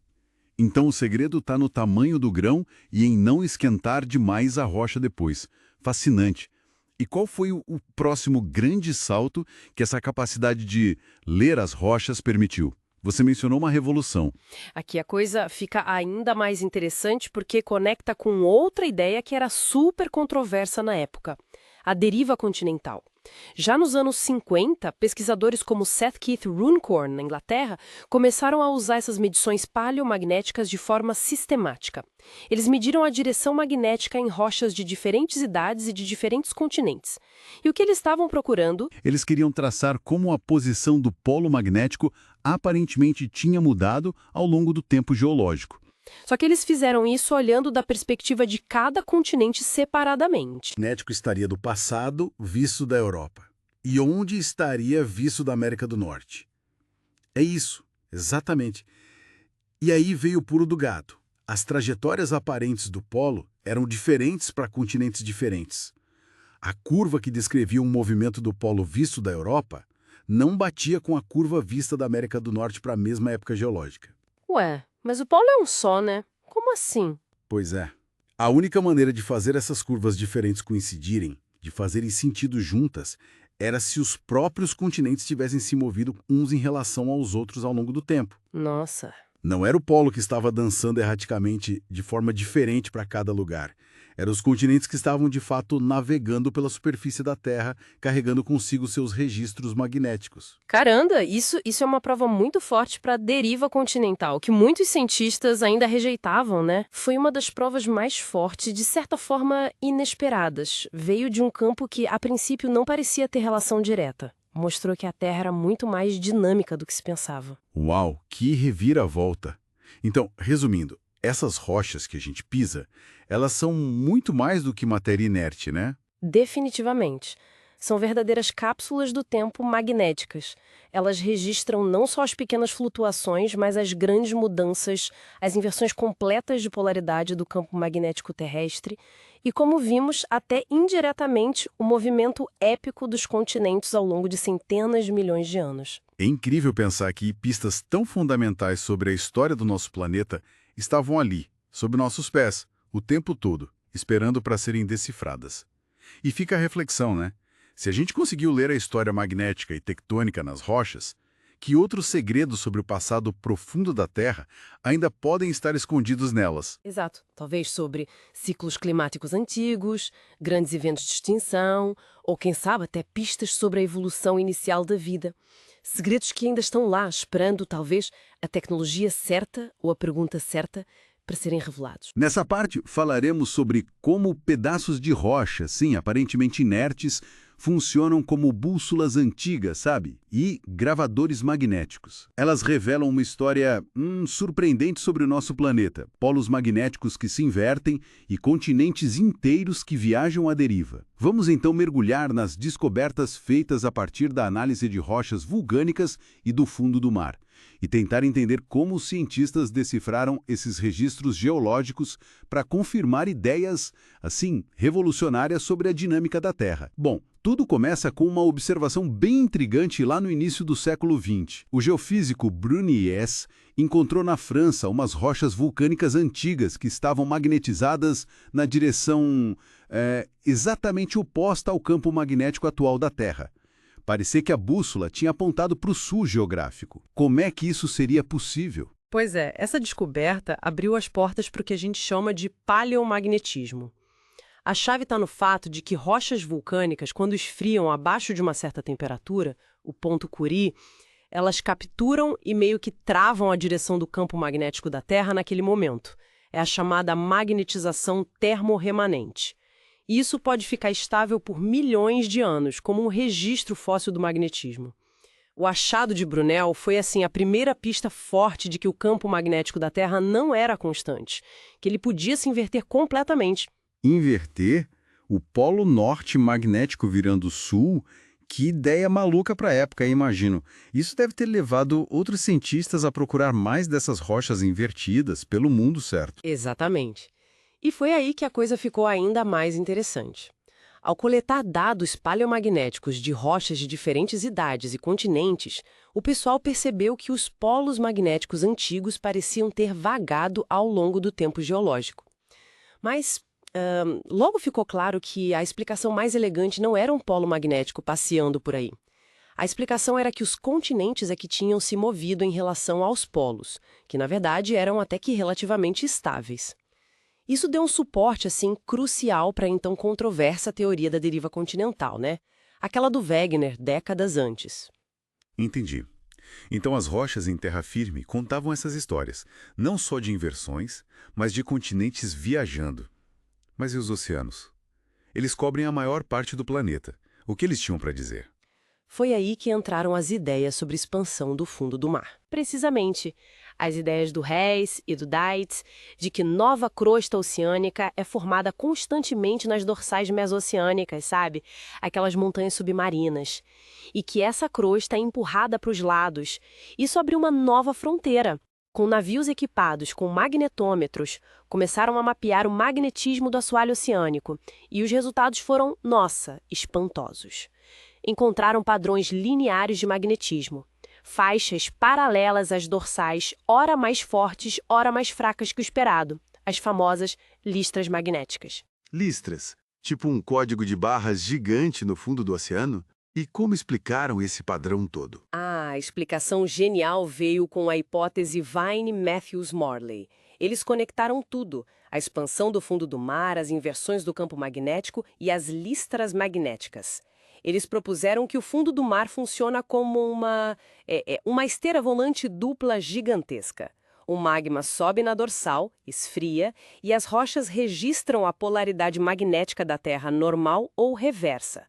Então o segredo está no tamanho do grão e em não esquentar demais a rocha depois. Fascinante. E qual foi o próximo grande salto que essa capacidade de ler as rochas permitiu? Você mencionou uma revolução. Aqui a coisa fica ainda mais interessante porque conecta com outra ideia que era super controversa na época, a deriva continental. Já nos anos 50, pesquisadores como Seth Keith Runcorn, na Inglaterra, começaram a usar essas medições paleomagnéticas de forma sistemática. Eles mediram a direção magnética em rochas de diferentes idades e de diferentes continentes. E o que eles estavam procurando? Eles queriam traçar como a posição do polo magnético aparentemente tinha mudado ao longo do tempo geológico. Só que eles fizeram isso olhando da perspectiva de cada continente separadamente. O magnético estaria do passado visto da Europa. E onde estaria visto da América do Norte? É isso, exatamente. E aí veio o pulo do gato. As trajetórias aparentes do polo eram diferentes para continentes diferentes. A curva que descrevia um movimento do polo visto da Europa não batia com a curva vista da América do Norte para a mesma época geológica. Ué, mas o polo é um só, né? Como assim? Pois é. A única maneira de fazer essas curvas diferentes coincidirem, de fazerem sentido juntas, era se os próprios continentes tivessem se movido uns em relação aos outros ao longo do tempo. Nossa. Não era o polo que estava dançando erraticamente de forma diferente para cada lugar. Eram os continentes que estavam, de fato, navegando pela superfície da Terra, carregando consigo seus registros magnéticos. Caramba, isso é uma prova muito forte para a deriva continental, que muitos cientistas ainda rejeitavam, né? Foi uma das provas mais fortes, de certa forma inesperadas. Veio de um campo que, a princípio, não parecia ter relação direta. Mostrou que a Terra era muito mais dinâmica do que se pensava. Uau, que reviravolta! Então, resumindo, essas rochas que a gente pisa, elas são muito mais do que matéria inerte, né? Definitivamente. São verdadeiras cápsulas do tempo magnéticas. Elas registram não só as pequenas flutuações, mas as grandes mudanças, as inversões completas de polaridade do campo magnético terrestre e, como vimos, até indiretamente, o movimento épico dos continentes ao longo de centenas de milhões de anos. É incrível pensar que pistas tão fundamentais sobre a história do nosso planeta estavam ali, sob nossos pés, o tempo todo, esperando para serem decifradas. E fica a reflexão, né? Se a gente conseguiu ler a história magnética e tectônica nas rochas, que outros segredos sobre o passado profundo da Terra ainda podem estar escondidos nelas? Exato. Talvez sobre ciclos climáticos antigos, grandes eventos de extinção, ou quem sabe até pistas sobre a evolução inicial da vida. Segredos que ainda estão lá, esperando, talvez, a tecnologia certa ou a pergunta certa para serem revelados. Nessa parte, falaremos sobre como pedaços de rocha, sim, aparentemente inertes, funcionam como bússolas antigas, sabe? E gravadores magnéticos. Elas revelam uma história surpreendente sobre o nosso planeta. Polos magnéticos que se invertem e continentes inteiros que viajam à deriva. Vamos então mergulhar nas descobertas feitas a partir da análise de rochas vulcânicas e do fundo do mar. E tentar entender como os cientistas decifraram esses registros geológicos para confirmar ideias, assim, revolucionárias sobre a dinâmica da Terra. Bom, tudo começa com uma observação bem intrigante lá no início do século XX. O geofísico Bruniès encontrou na França umas rochas vulcânicas antigas que estavam magnetizadas na direção exatamente oposta ao campo magnético atual da Terra. Parecia que a bússola tinha apontado para o sul geográfico. Como é que isso seria possível? Pois é, essa descoberta abriu as portas para o que a gente chama de paleomagnetismo. A chave está no fato de que rochas vulcânicas, quando esfriam abaixo de uma certa temperatura, o ponto Curie, elas capturam e meio que travam a direção do campo magnético da Terra naquele momento. É a chamada magnetização termorremanente. Isso pode ficar estável por milhões de anos, como um registro fóssil do magnetismo. O achado de Brunel foi, assim, a primeira pista forte de que o campo magnético da Terra não era constante, que ele podia se inverter completamente. Inverter? O polo norte magnético virando sul? Que ideia maluca para a época, imagino. Isso deve ter levado outros cientistas a procurar mais dessas rochas invertidas pelo mundo, certo? Exatamente. E foi aí que a coisa ficou ainda mais interessante. Ao coletar dados paleomagnéticos de rochas de diferentes idades e continentes, o pessoal percebeu que os polos magnéticos antigos pareciam ter vagado ao longo do tempo geológico. Mas logo ficou claro que a explicação mais elegante não era um polo magnético passeando por aí. A explicação era que os continentes é que tinham se movido em relação aos polos, que na verdade eram até que relativamente estáveis. Isso deu um suporte, assim, crucial para a então controversa teoria da deriva continental, né? Aquela do Wegener, décadas antes. Entendi. Então as rochas em terra firme contavam essas histórias, não só de inversões, mas de continentes viajando. Mas e os oceanos? Eles cobrem a maior parte do planeta. O que eles tinham para dizer? Foi aí que entraram as ideias sobre expansão do fundo do mar. Precisamente, as ideias do Hess e do Deitz de que nova crosta oceânica é formada constantemente nas dorsais mesoceânicas, sabe? Aquelas montanhas submarinas. E que essa crosta é empurrada para os lados. Isso abriu uma nova fronteira. Com navios equipados com magnetômetros, começaram a mapear o magnetismo do assoalho oceânico. E os resultados foram, nossa, espantosos. Encontraram padrões lineares de magnetismo. Faixas paralelas às dorsais, ora mais fortes, ora mais fracas que o esperado. As famosas listras magnéticas. Listras, tipo um código de barras gigante no fundo do oceano? E como explicaram esse padrão todo? A explicação genial veio com a hipótese Vine-Matthews-Morley. Eles conectaram tudo: a expansão do fundo do mar, as inversões do campo magnético e as listras magnéticas. Eles propuseram que o fundo do mar funciona como uma esteira volante dupla gigantesca. O magma sobe na dorsal, esfria, e as rochas registram a polaridade magnética da Terra normal ou reversa.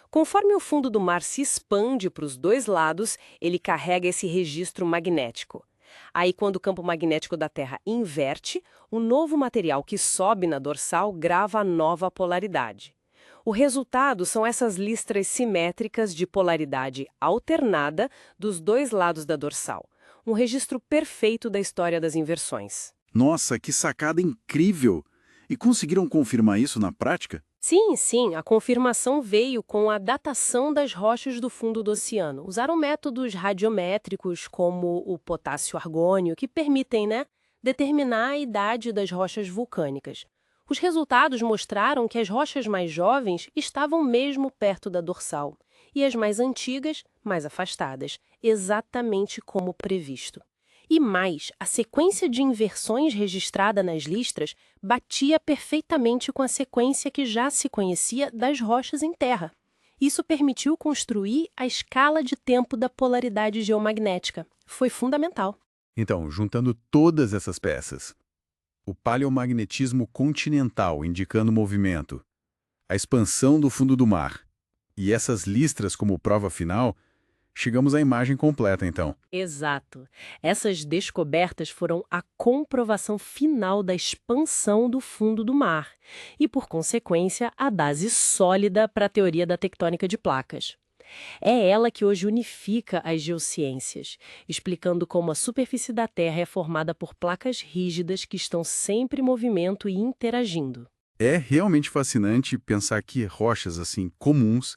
Conforme o fundo do mar se expande para os dois lados, ele carrega esse registro magnético. Aí, quando o campo magnético da Terra inverte, o novo material que sobe na dorsal grava a nova polaridade. O resultado são essas listras simétricas de polaridade alternada dos dois lados da dorsal. Um registro perfeito da história das inversões. Nossa, que sacada incrível! E conseguiram confirmar isso na prática? Sim, a confirmação veio com a datação das rochas do fundo do oceano. Usaram métodos radiométricos como o potássio-argônio que permitem, determinar a idade das rochas vulcânicas. Os resultados mostraram que as rochas mais jovens estavam mesmo perto da dorsal e as mais antigas, mais afastadas, exatamente como previsto. E mais, a sequência de inversões registrada nas listras batia perfeitamente com a sequência que já se conhecia das rochas em terra. Isso permitiu construir a escala de tempo da polaridade geomagnética. Foi fundamental. Então, juntando todas essas peças, o paleomagnetismo continental indicando movimento, a expansão do fundo do mar e essas listras como prova final, chegamos à imagem completa, então. Exato. Essas descobertas foram a comprovação final da expansão do fundo do mar e, por consequência, a base sólida para a teoria da tectônica de placas. É ela que hoje unifica as geociências, explicando como a superfície da Terra é formada por placas rígidas que estão sempre em movimento e interagindo. É realmente fascinante pensar que rochas assim comuns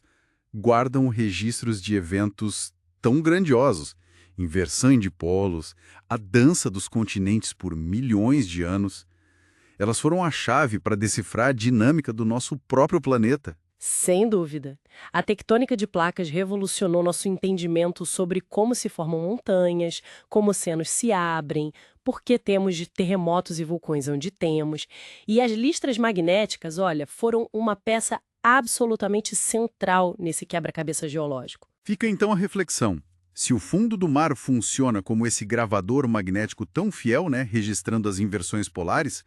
guardam registros de eventos tão grandiosos, inversão de polos, a dança dos continentes por milhões de anos. Elas foram a chave para decifrar a dinâmica do nosso próprio planeta. Sem dúvida. A tectônica de placas revolucionou nosso entendimento sobre como se formam montanhas, como oceanos se abrem, Por que temos de terremotos e vulcões onde temos? E as listras magnéticas, olha, foram uma peça absolutamente central nesse quebra-cabeça geológico. Fica então a reflexão. Se o fundo do mar funciona como esse gravador magnético tão fiel, né, registrando as inversões polares,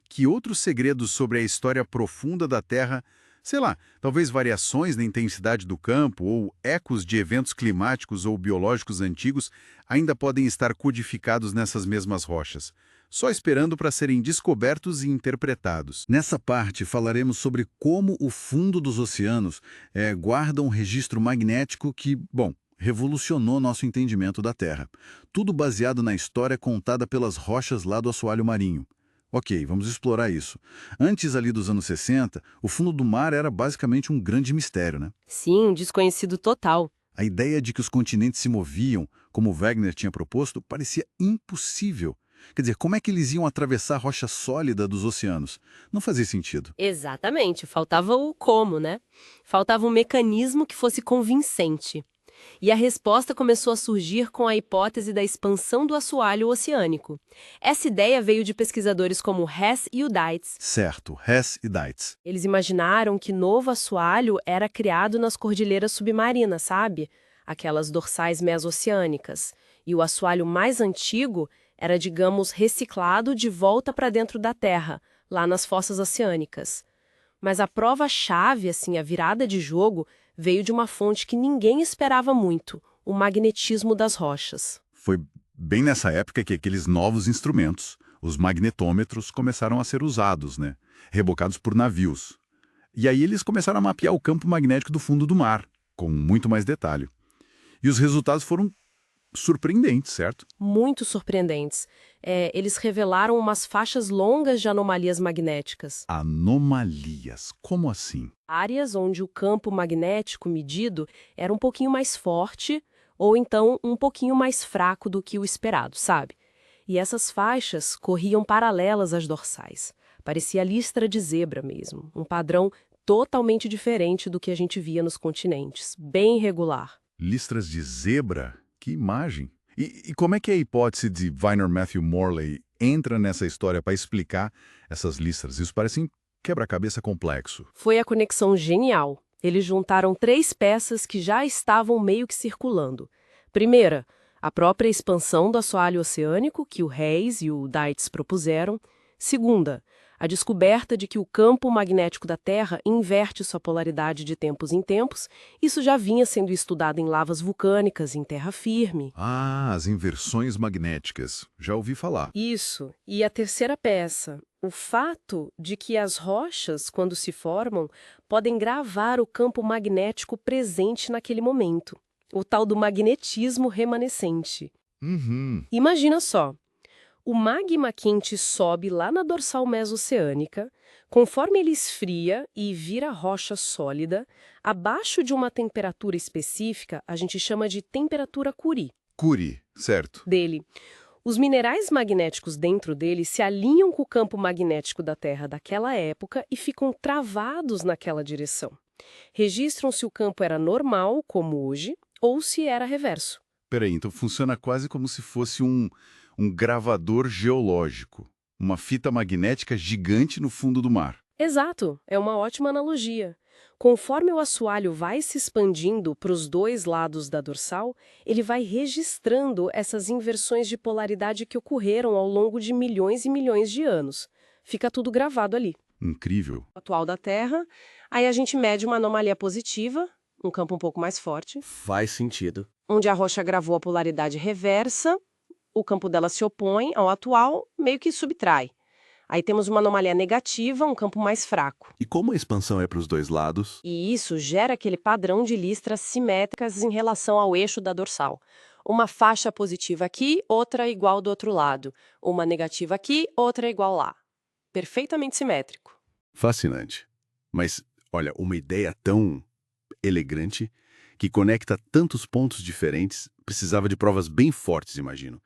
que outros segredos sobre a história profunda da Terra, sei lá, talvez variações na intensidade do campo ou ecos de eventos climáticos ou biológicos antigos ainda podem estar codificados nessas mesmas rochas, só esperando para serem descobertos e interpretados. Nessa parte, falaremos sobre como o fundo dos oceanos guarda um registro magnético que, bom, revolucionou nosso entendimento da Terra. Tudo baseado na história contada pelas rochas lá do assoalho marinho. Ok, vamos explorar isso. Antes ali dos anos 60, o fundo do mar era basicamente um grande mistério, né? Sim, um desconhecido total. A ideia de que os continentes se moviam, como Wegener tinha proposto, parecia impossível. Quer dizer, como é que eles iam atravessar a rocha sólida dos oceanos? Não fazia sentido. Exatamente, faltava o como, né? Faltava um mecanismo que fosse convincente. E a resposta começou a surgir com a hipótese da expansão do assoalho oceânico. Essa ideia veio de pesquisadores como Hess e Udaitz. Certo, Hess e Deitz. Eles imaginaram que novo assoalho era criado nas cordilheiras submarinas, sabe? Aquelas dorsais mesoceânicas. E o assoalho mais antigo era, digamos, reciclado de volta para dentro da Terra, lá nas fossas oceânicas. Mas a prova-chave, assim, a virada de jogo, veio de uma fonte que ninguém esperava muito, o magnetismo das rochas. Foi bem nessa época que aqueles novos instrumentos, os magnetômetros, começaram a ser usados, né? Rebocados por navios. E aí eles começaram a mapear o campo magnético do fundo do mar, com muito mais detalhe. E os resultados foram surpreendentes, certo? Muito surpreendentes. Eles revelaram umas faixas longas de anomalias magnéticas. Anomalias. Como assim? Áreas onde o campo magnético medido era um pouquinho mais forte ou então um pouquinho mais fraco do que o esperado, sabe? E essas faixas corriam paralelas às dorsais. Parecia listra de zebra mesmo, um padrão totalmente diferente do que a gente via nos continentes, bem irregular. Listras de zebra? Que imagem! E como é que a hipótese de Weiner Matthew Morley entra nessa história para explicar essas listras? Isso parece um quebra-cabeça complexo. Foi a conexão genial. Eles juntaram 3 peças que já estavam meio que circulando. Primeira, a própria expansão do assoalho oceânico, que o Hess e o Deitz propuseram. Segunda, a descoberta de que o campo magnético da Terra inverte sua polaridade de tempos em tempos. Isso já vinha sendo estudado em lavas vulcânicas em terra firme. Ah, as inversões magnéticas. Já ouvi falar. Isso. E a terceira peça, o fato de que as rochas, quando se formam, podem gravar o campo magnético presente naquele momento. O tal do magnetismo remanescente. Imagina só. O magma quente sobe lá na dorsal mesoceânica, conforme ele esfria e vira rocha sólida, abaixo de uma temperatura específica, a gente chama de temperatura Curie. Curie, certo. Dele. Os minerais magnéticos dentro dele se alinham com o campo magnético da Terra daquela época e ficam travados naquela direção. Registram se o campo era normal, como hoje, ou se era reverso. Peraí, então funciona quase como se fosse um gravador geológico, uma fita magnética gigante no fundo do mar. Exato, é uma ótima analogia. Conforme o assoalho vai se expandindo para os 2 lados da dorsal, ele vai registrando essas inversões de polaridade que ocorreram ao longo de milhões e milhões de anos. Fica tudo gravado ali. Incrível. Atual da Terra, aí a gente mede uma anomalia positiva, um campo um pouco mais forte, Faz sentido. onde a rocha gravou a polaridade reversa, o campo dela se opõe ao atual, meio que subtrai. Aí temos uma anomalia negativa, um campo mais fraco. E como a expansão é para os 2 lados? E isso gera aquele padrão de listras simétricas em relação ao eixo da dorsal. Uma faixa positiva aqui, outra igual do outro lado. Uma negativa aqui, outra igual lá. Perfeitamente simétrico. Fascinante. Mas, olha, uma ideia tão elegante que conecta tantos pontos diferentes precisava de provas bem fortes, imagino.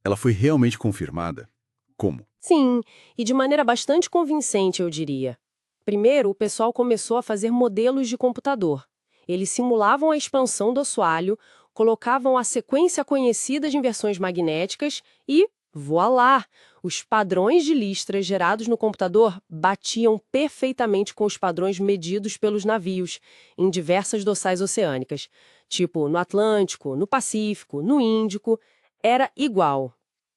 Ela foi realmente confirmada? Como? Sim, e de maneira bastante convincente, eu diria. Primeiro, o pessoal começou a fazer modelos de computador. Eles simulavam a expansão do assoalho, colocavam a sequência conhecida de inversões magnéticas e, Voilá! Os padrões de listras gerados no computador batiam perfeitamente com os padrões medidos pelos navios em diversas doçais oceânicas, tipo no Atlântico, no Pacífico, no Índico. Era igual.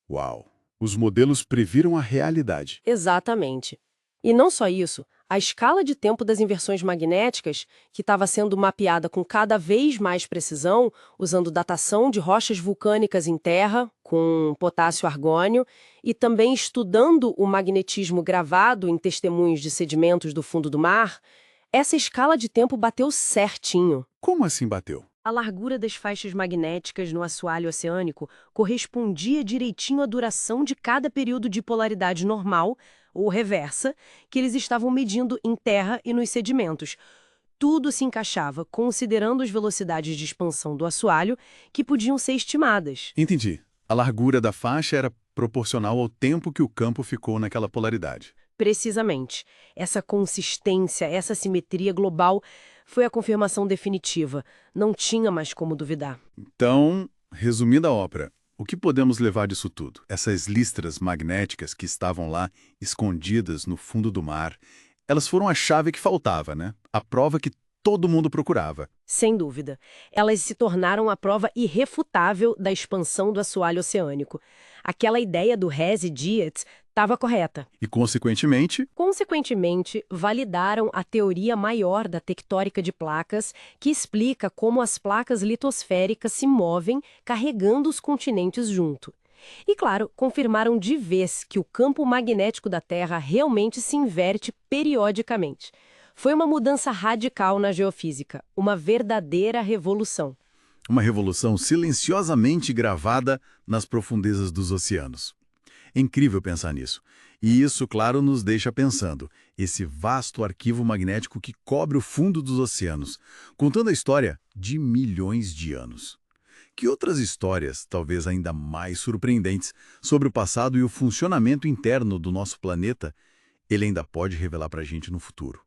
Uau! Os modelos previram a realidade. Exatamente. E não só isso, a escala de tempo das inversões magnéticas, que estava sendo mapeada com cada vez mais precisão, usando datação de rochas vulcânicas em terra, com potássio argônio, e também estudando o magnetismo gravado em testemunhos de sedimentos do fundo do mar, essa escala de tempo bateu certinho. Como assim bateu? A largura das faixas magnéticas no assoalho oceânico correspondia direitinho à duração de cada período de polaridade normal, ou reversa, que eles estavam medindo em terra e nos sedimentos. Tudo se encaixava, considerando as velocidades de expansão do assoalho, que podiam ser estimadas. Entendi. A largura da faixa era proporcional ao tempo que o campo ficou naquela polaridade. Precisamente. Essa consistência, essa simetria global foi a confirmação definitiva. Não tinha mais como duvidar. Então, resumindo a ópera, o que podemos levar disso tudo? Essas listras magnéticas que estavam lá, escondidas no fundo do mar, elas foram a chave que faltava, né? A prova que todo mundo procurava. Sem dúvida. Elas se tornaram a prova irrefutável da expansão do assoalho oceânico. Aquela ideia do Hess e Dietz estava correta. E, consequentemente, Validaram a teoria maior da tectórica de placas, que explica como as placas litosféricas se movem carregando os continentes junto. E, claro, confirmaram de vez que o campo magnético da Terra realmente se inverte periodicamente. Foi uma mudança radical na geofísica, uma verdadeira revolução. uma revolução silenciosamente gravada nas profundezas dos oceanos. É incrível pensar nisso. E isso, claro, nos deixa pensando. Esse vasto arquivo magnético que cobre o fundo dos oceanos, contando a história de milhões de anos. Que outras histórias, talvez ainda mais surpreendentes, sobre o passado e o funcionamento interno do nosso planeta, ele ainda pode revelar para a gente no futuro?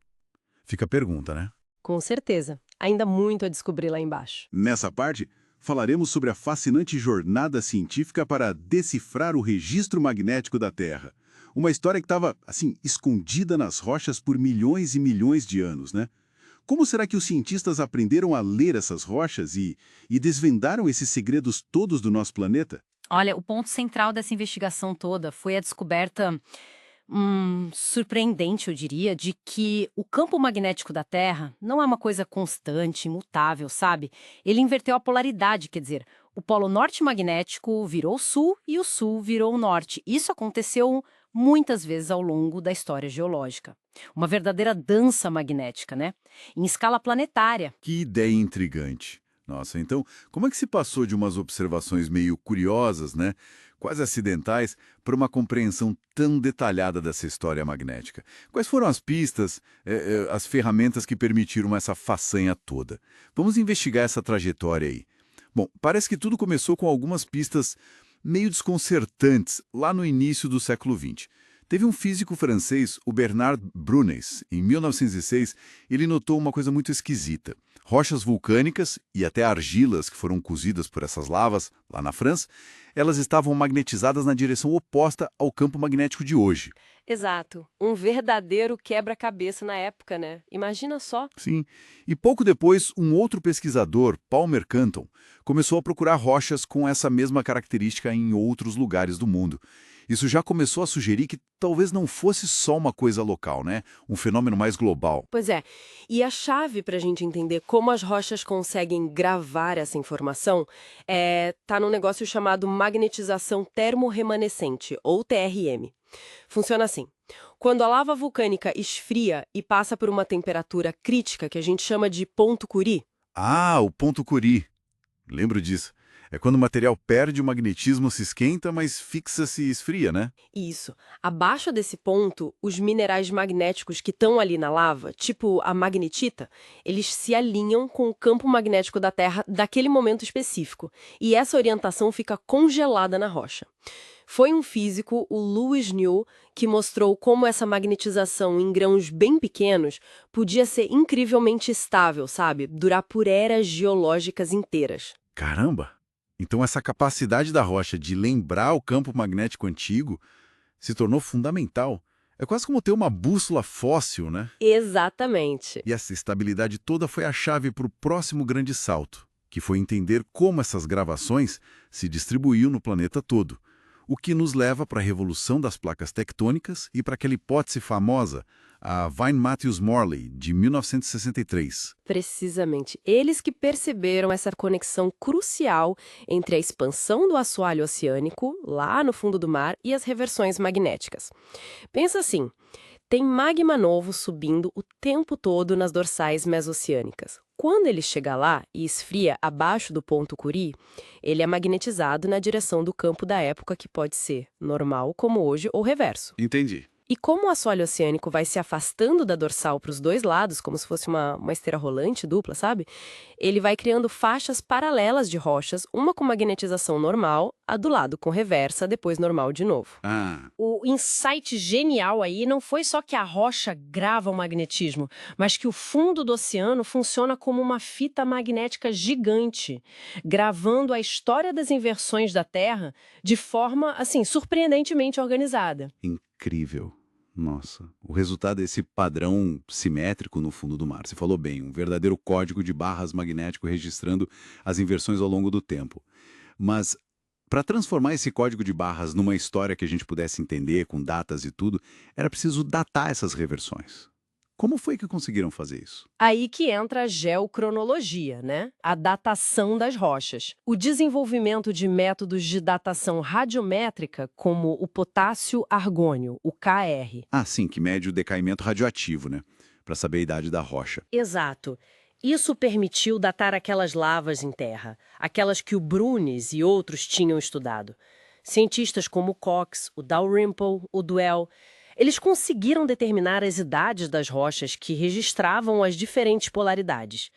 Fica a pergunta, né? Com certeza. Ainda muito a descobrir lá embaixo. Nessa parte, falaremos sobre a fascinante jornada científica para decifrar o registro magnético da Terra. Uma história que estava, assim, escondida nas rochas por milhões e milhões de anos, né? Como será que os cientistas aprenderam a ler essas rochas e desvendaram esses segredos todos do nosso planeta? Olha, o ponto central dessa investigação toda foi a descoberta surpreendente, eu diria, de que o campo magnético da Terra não é uma coisa constante, imutável, sabe? Ele inverteu a polaridade, quer dizer, o polo norte magnético virou sul e o sul virou norte. Isso aconteceu muitas vezes ao longo da história geológica. Uma verdadeira dança magnética, né? Em escala planetária. Que ideia intrigante. Nossa, então, como é que se passou de umas observações meio curiosas, né? Quase acidentais, para uma compreensão tão detalhada dessa história magnética? Quais foram as pistas, as ferramentas que permitiram essa façanha toda? Vamos investigar essa trajetória aí. Bom, parece que tudo começou com algumas pistas meio desconcertantes lá no início do século XX. Teve um físico francês, o Bernard Brunès, em 1906, ele notou uma coisa muito esquisita. Rochas vulcânicas e até argilas que foram cozidas por essas lavas, lá na França, elas estavam magnetizadas na direção oposta ao campo magnético de hoje. Exato. Um verdadeiro quebra-cabeça na época, né? Imagina só. Sim. E pouco depois, um outro pesquisador, Paul Mercanton, começou a procurar rochas com essa mesma característica em outros lugares do mundo. Isso já começou a sugerir que talvez não fosse só uma coisa local, né? Um fenômeno mais global. Pois é. E a chave para a gente entender como as rochas conseguem gravar essa informação tá num negócio chamado magnetização termorremanescente, ou TRM. Funciona assim. Quando a lava vulcânica esfria e passa por uma temperatura crítica, que a gente chama de ponto Curie. Ah, o ponto Curie. Lembro disso. É quando o material perde o magnetismo, se esquenta, mas fixa-se e esfria, né? Isso. Abaixo desse ponto, os minerais magnéticos que estão ali na lava, tipo a magnetita, eles se alinham com o campo magnético da Terra daquele momento específico. E essa orientação fica congelada na rocha. Foi um físico, o Lewis New, que mostrou como essa magnetização em grãos bem pequenos podia ser incrivelmente estável, sabe? Durar por eras geológicas inteiras. Caramba! Então essa capacidade da rocha de lembrar o campo magnético antigo se tornou fundamental. É quase como ter uma bússola fóssil, né? Exatamente. E essa estabilidade toda foi a chave para o próximo grande salto, que foi entender como essas gravações se distribuíam no planeta todo, o que nos leva para a revolução das placas tectônicas e para aquela hipótese famosa, a Vine-Matthews-Morley, de 1963. Precisamente. Eles que perceberam essa conexão crucial entre a expansão do assoalho oceânico, lá no fundo do mar, e as reversões magnéticas. Pensa assim, tem magma novo subindo o tempo todo nas dorsais mesoceânicas. Quando ele chega lá e esfria abaixo do ponto Curie, ele é magnetizado na direção do campo da época, que pode ser normal, como hoje, ou reverso. Entendi. E como o assoalho oceânico vai se afastando da dorsal para os dois lados, como se fosse uma esteira rolante dupla, sabe? Ele vai criando faixas paralelas de rochas, uma com magnetização normal, a do lado com reversa, depois normal de novo. O insight genial aí não foi só que a rocha grava o magnetismo, mas que o fundo do oceano funciona como uma fita magnética gigante, gravando a história das inversões da Terra de forma, assim, surpreendentemente organizada. Incrível. Nossa, o resultado é esse padrão simétrico no fundo do mar. Você falou bem, um verdadeiro código de barras magnético registrando as inversões ao longo do tempo. Mas, para transformar esse código de barras numa história que a gente pudesse entender, com datas e tudo, era preciso datar essas reversões. Como foi que conseguiram fazer isso? Aí que entra a geocronologia, né? A datação das rochas. O desenvolvimento de métodos de datação radiométrica, como o potássio-argônio, o KR. Ah, sim, que mede o decaimento radioativo, né? Para saber a idade da rocha. Exato. Isso permitiu datar aquelas lavas em terra, aquelas que o Brunis e outros tinham estudado. Cientistas como o Cox, o Dalrymple, o Duell, eles conseguiram determinar as idades das rochas que registravam as diferentes polaridades.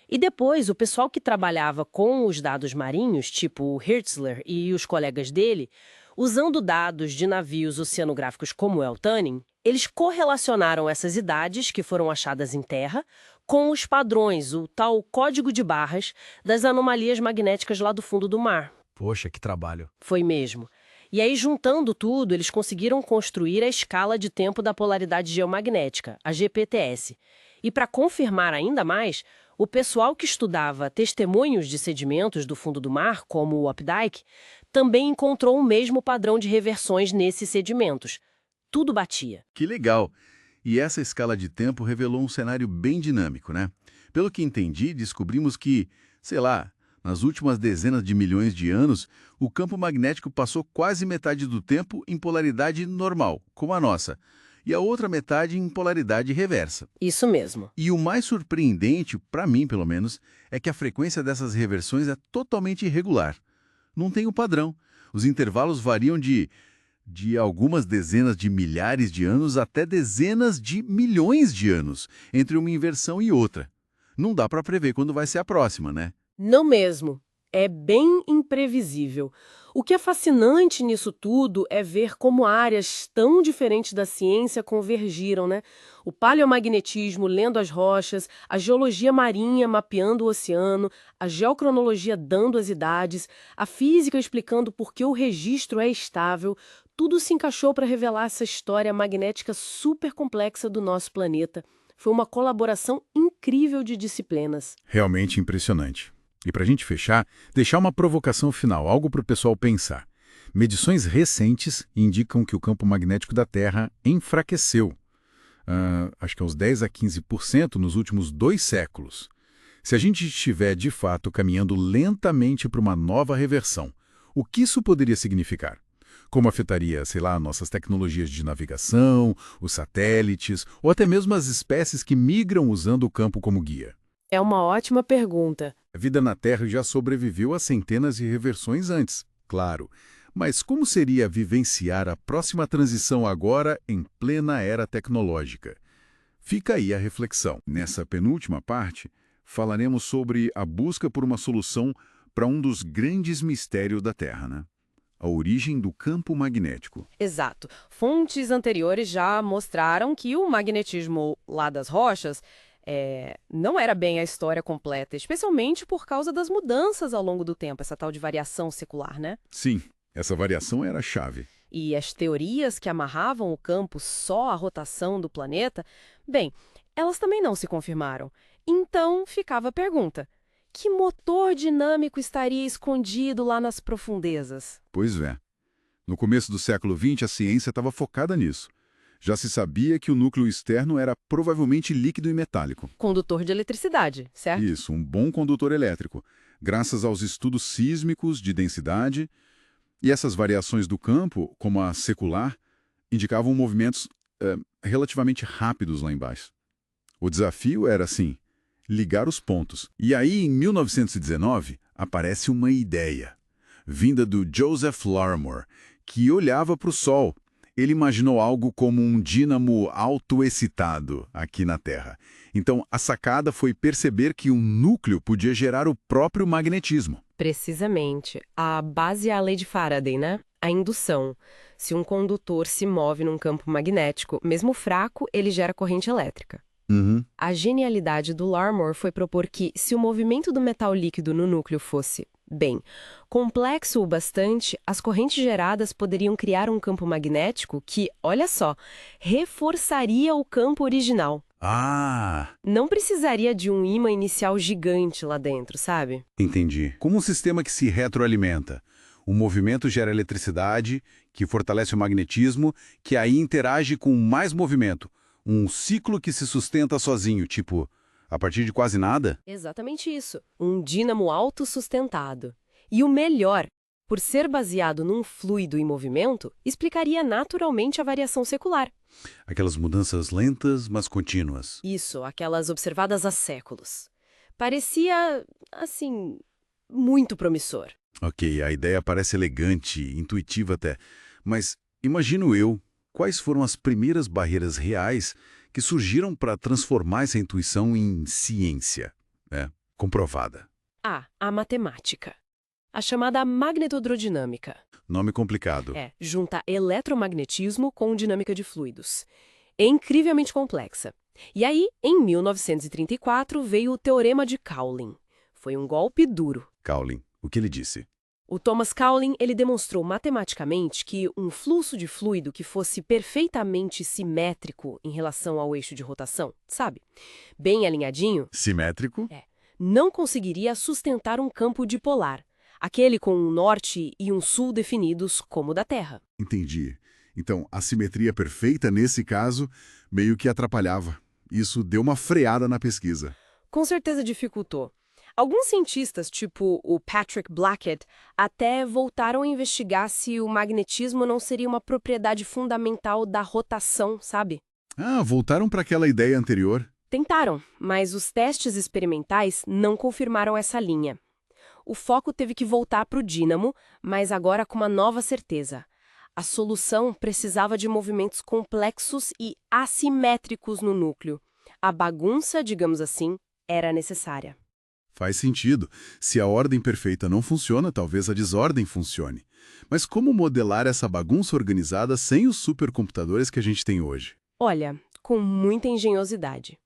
E depois, o pessoal que trabalhava com os dados marinhos, tipo o Hertzler e os colegas dele, usando dados de navios oceanográficos como o Eltanin, eles correlacionaram essas idades que foram achadas em terra com os padrões, o tal código de barras, das anomalias magnéticas lá do fundo do mar. Poxa, que trabalho. Foi mesmo. E aí, juntando tudo, eles conseguiram construir a escala de tempo da polaridade geomagnética, a GPTS. E para confirmar ainda mais, o pessoal que estudava testemunhos de sedimentos do fundo do mar, como o Updike, também encontrou o mesmo padrão de reversões nesses sedimentos. Tudo batia. Que legal! E essa escala de tempo revelou um cenário bem dinâmico, né? Pelo que entendi, descobrimos que, sei lá, nas últimas dezenas de milhões de anos, o campo magnético passou quase metade do tempo em polaridade normal, como a nossa, e a outra metade em polaridade reversa. Isso mesmo. E o mais surpreendente, para mim pelo menos, é que a frequência dessas reversões é totalmente irregular. Não tem um padrão. Os intervalos variam de algumas dezenas de milhares de anos até dezenas de milhões de anos entre uma inversão e outra. Não dá para prever quando vai ser a próxima, né? Não mesmo. É bem imprevisível. O que é fascinante nisso tudo é ver como áreas tão diferentes da ciência convergiram, né? O paleomagnetismo lendo as rochas, a geologia marinha mapeando o oceano, a geocronologia dando as idades, a física explicando por que o registro é estável. Tudo se encaixou para revelar essa história magnética super complexa do nosso planeta. Foi uma colaboração incrível de disciplinas. Realmente impressionante. E para a gente fechar, deixar uma provocação final, algo para o pessoal pensar. Medições recentes indicam que o campo magnético da Terra enfraqueceu. Acho que uns 10 a 15% nos últimos 2 séculos. Se a gente estiver, de fato, caminhando lentamente para uma nova reversão, o que isso poderia significar? Como afetaria, sei lá, nossas tecnologias de navegação, os satélites, ou até mesmo as espécies que migram usando o campo como guia? É uma ótima pergunta. A vida na Terra já sobreviveu a centenas de reversões antes, claro. Mas como seria vivenciar a próxima transição agora em plena era tecnológica? Fica aí a reflexão. Nessa penúltima parte, falaremos sobre a busca por uma solução para um dos grandes mistérios da Terra, né? A origem do campo magnético. Exato. Fontes anteriores já mostraram que o magnetismo lá das rochas Não era bem a história completa, especialmente por causa das mudanças ao longo do tempo, essa tal de variação secular, né? Sim, essa variação era a chave. E as teorias que amarravam o campo só à rotação do planeta, bem, elas também não se confirmaram. Então ficava a pergunta: que motor dinâmico estaria escondido lá nas profundezas? Pois é. No começo do século XX, a ciência estava focada nisso. Já se sabia que o núcleo externo era provavelmente líquido e metálico. Condutor de eletricidade, certo? Isso, um bom condutor elétrico, graças aos estudos sísmicos de densidade. E essas variações do campo, como a secular, indicavam movimentos relativamente rápidos lá embaixo. O desafio era, assim, ligar os pontos. E aí, em 1919, aparece uma ideia, vinda do Joseph Larmor, que olhava para o Sol. Ele imaginou algo como um dínamo autoexcitado aqui na Terra. Então, a sacada foi perceber que um núcleo podia gerar o próprio magnetismo. Precisamente. A base é a lei de Faraday, né? A indução. Se um condutor se move num campo magnético, mesmo fraco, ele gera corrente elétrica. A genialidade do Larmor foi propor que, se o movimento do metal líquido no núcleo fosse, bem, complexo o bastante, as correntes geradas poderiam criar um campo magnético que, olha só, reforçaria o campo original. Ah, Não precisaria de um ímã inicial gigante lá dentro, sabe? entendi. Como um sistema que se retroalimenta. O movimento gera eletricidade, que fortalece o magnetismo, que aí interage com mais movimento. Um ciclo que se sustenta sozinho, tipo, a partir de quase nada? Exatamente isso. Um dínamo autossustentado. E o melhor, por ser baseado num fluido em movimento, explicaria naturalmente a variação secular. Aquelas mudanças lentas, mas contínuas. Isso, aquelas observadas há séculos. Parecia, assim, muito promissor. Ok, a ideia parece elegante, intuitiva até. Mas imagino eu, quais foram as primeiras barreiras reais que surgiram para transformar essa intuição em ciência, comprovada? A matemática. A chamada magnetodrodinâmica. Nome complicado. Junta eletromagnetismo com dinâmica de fluidos. É incrivelmente complexa. E aí, em 1934, veio o Teorema de Cowling. Foi um golpe duro. Cowling, o que ele disse? O Thomas Cowling, ele demonstrou matematicamente que um fluxo de fluido que fosse perfeitamente simétrico em relação ao eixo de rotação, sabe? Bem alinhadinho, Simétrico? não conseguiria sustentar um campo dipolar, aquele com um norte e um sul definidos como o da Terra. Entendi. Então, a simetria perfeita, nesse caso, meio que atrapalhava. Isso deu uma freada na pesquisa. Com certeza dificultou. Alguns cientistas, tipo o Patrick Blackett, até voltaram a investigar se o magnetismo não seria uma propriedade fundamental da rotação, sabe? Ah, voltaram para aquela ideia anterior. Tentaram, mas os testes experimentais não confirmaram essa linha. O foco teve que voltar para o dínamo, mas agora com uma nova certeza. A solução precisava de movimentos complexos e assimétricos no núcleo. A bagunça, digamos assim, era necessária. Faz sentido. Se a ordem perfeita não funciona, talvez a desordem funcione. Mas como modelar essa bagunça organizada sem os supercomputadores que a gente tem hoje? Olha, com muita engenhosidade.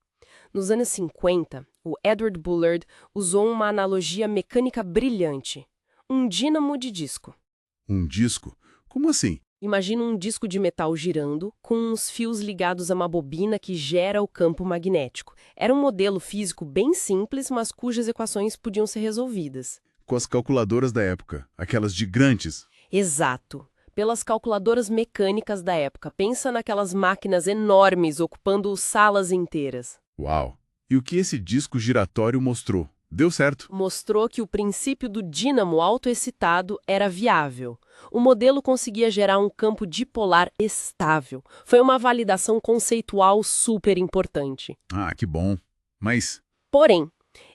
Nos anos 50, o Edward Bullard usou uma analogia mecânica brilhante. Um dínamo de disco. Um disco? Como assim? Imagina um disco de metal girando, com uns fios ligados a uma bobina que gera o campo magnético. Era um modelo físico bem simples, mas cujas equações podiam ser resolvidas. Com as calculadoras da época, aquelas gigantes. Exato. Pelas calculadoras mecânicas da época. Pensa naquelas máquinas enormes ocupando salas inteiras. Uau! E o que esse disco giratório mostrou? Deu certo. Mostrou que o princípio do dínamo autoexcitado era viável. O modelo conseguia gerar um campo dipolar estável. Foi uma validação conceitual super importante. Ah, que bom. Mas, Porém,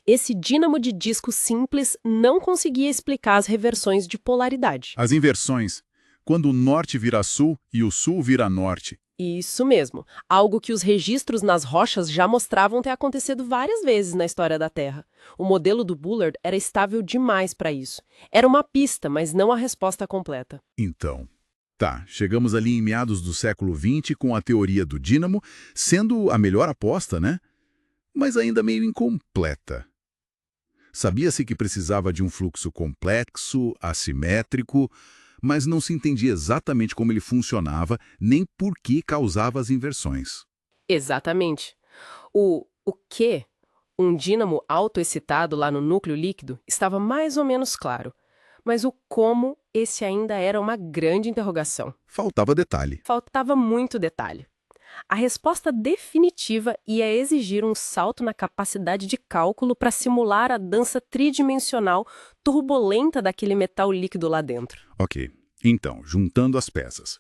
esse dínamo de disco simples não conseguia explicar as reversões de polaridade. as inversões. Quando o norte vira sul e o sul vira norte. Isso mesmo, algo que os registros nas rochas já mostravam ter acontecido várias vezes na história da Terra. O modelo do Bullard era estável demais para isso. Era uma pista, mas não a resposta completa. Então, tá, chegamos ali em meados do século XX com a teoria do dínamo sendo a melhor aposta, né? mas ainda meio incompleta. Sabia-se que precisava de um fluxo complexo, assimétrico, mas não se entendia exatamente como ele funcionava, nem por que causava as inversões. Exatamente. O que um dínamo autoexcitado lá no núcleo líquido estava mais ou menos claro, mas o como esse ainda era uma grande interrogação. Faltava detalhe. Faltava muito detalhe. A resposta definitiva ia exigir um salto na capacidade de cálculo para simular a dança tridimensional turbulenta daquele metal líquido lá dentro. Ok, então, juntando as peças.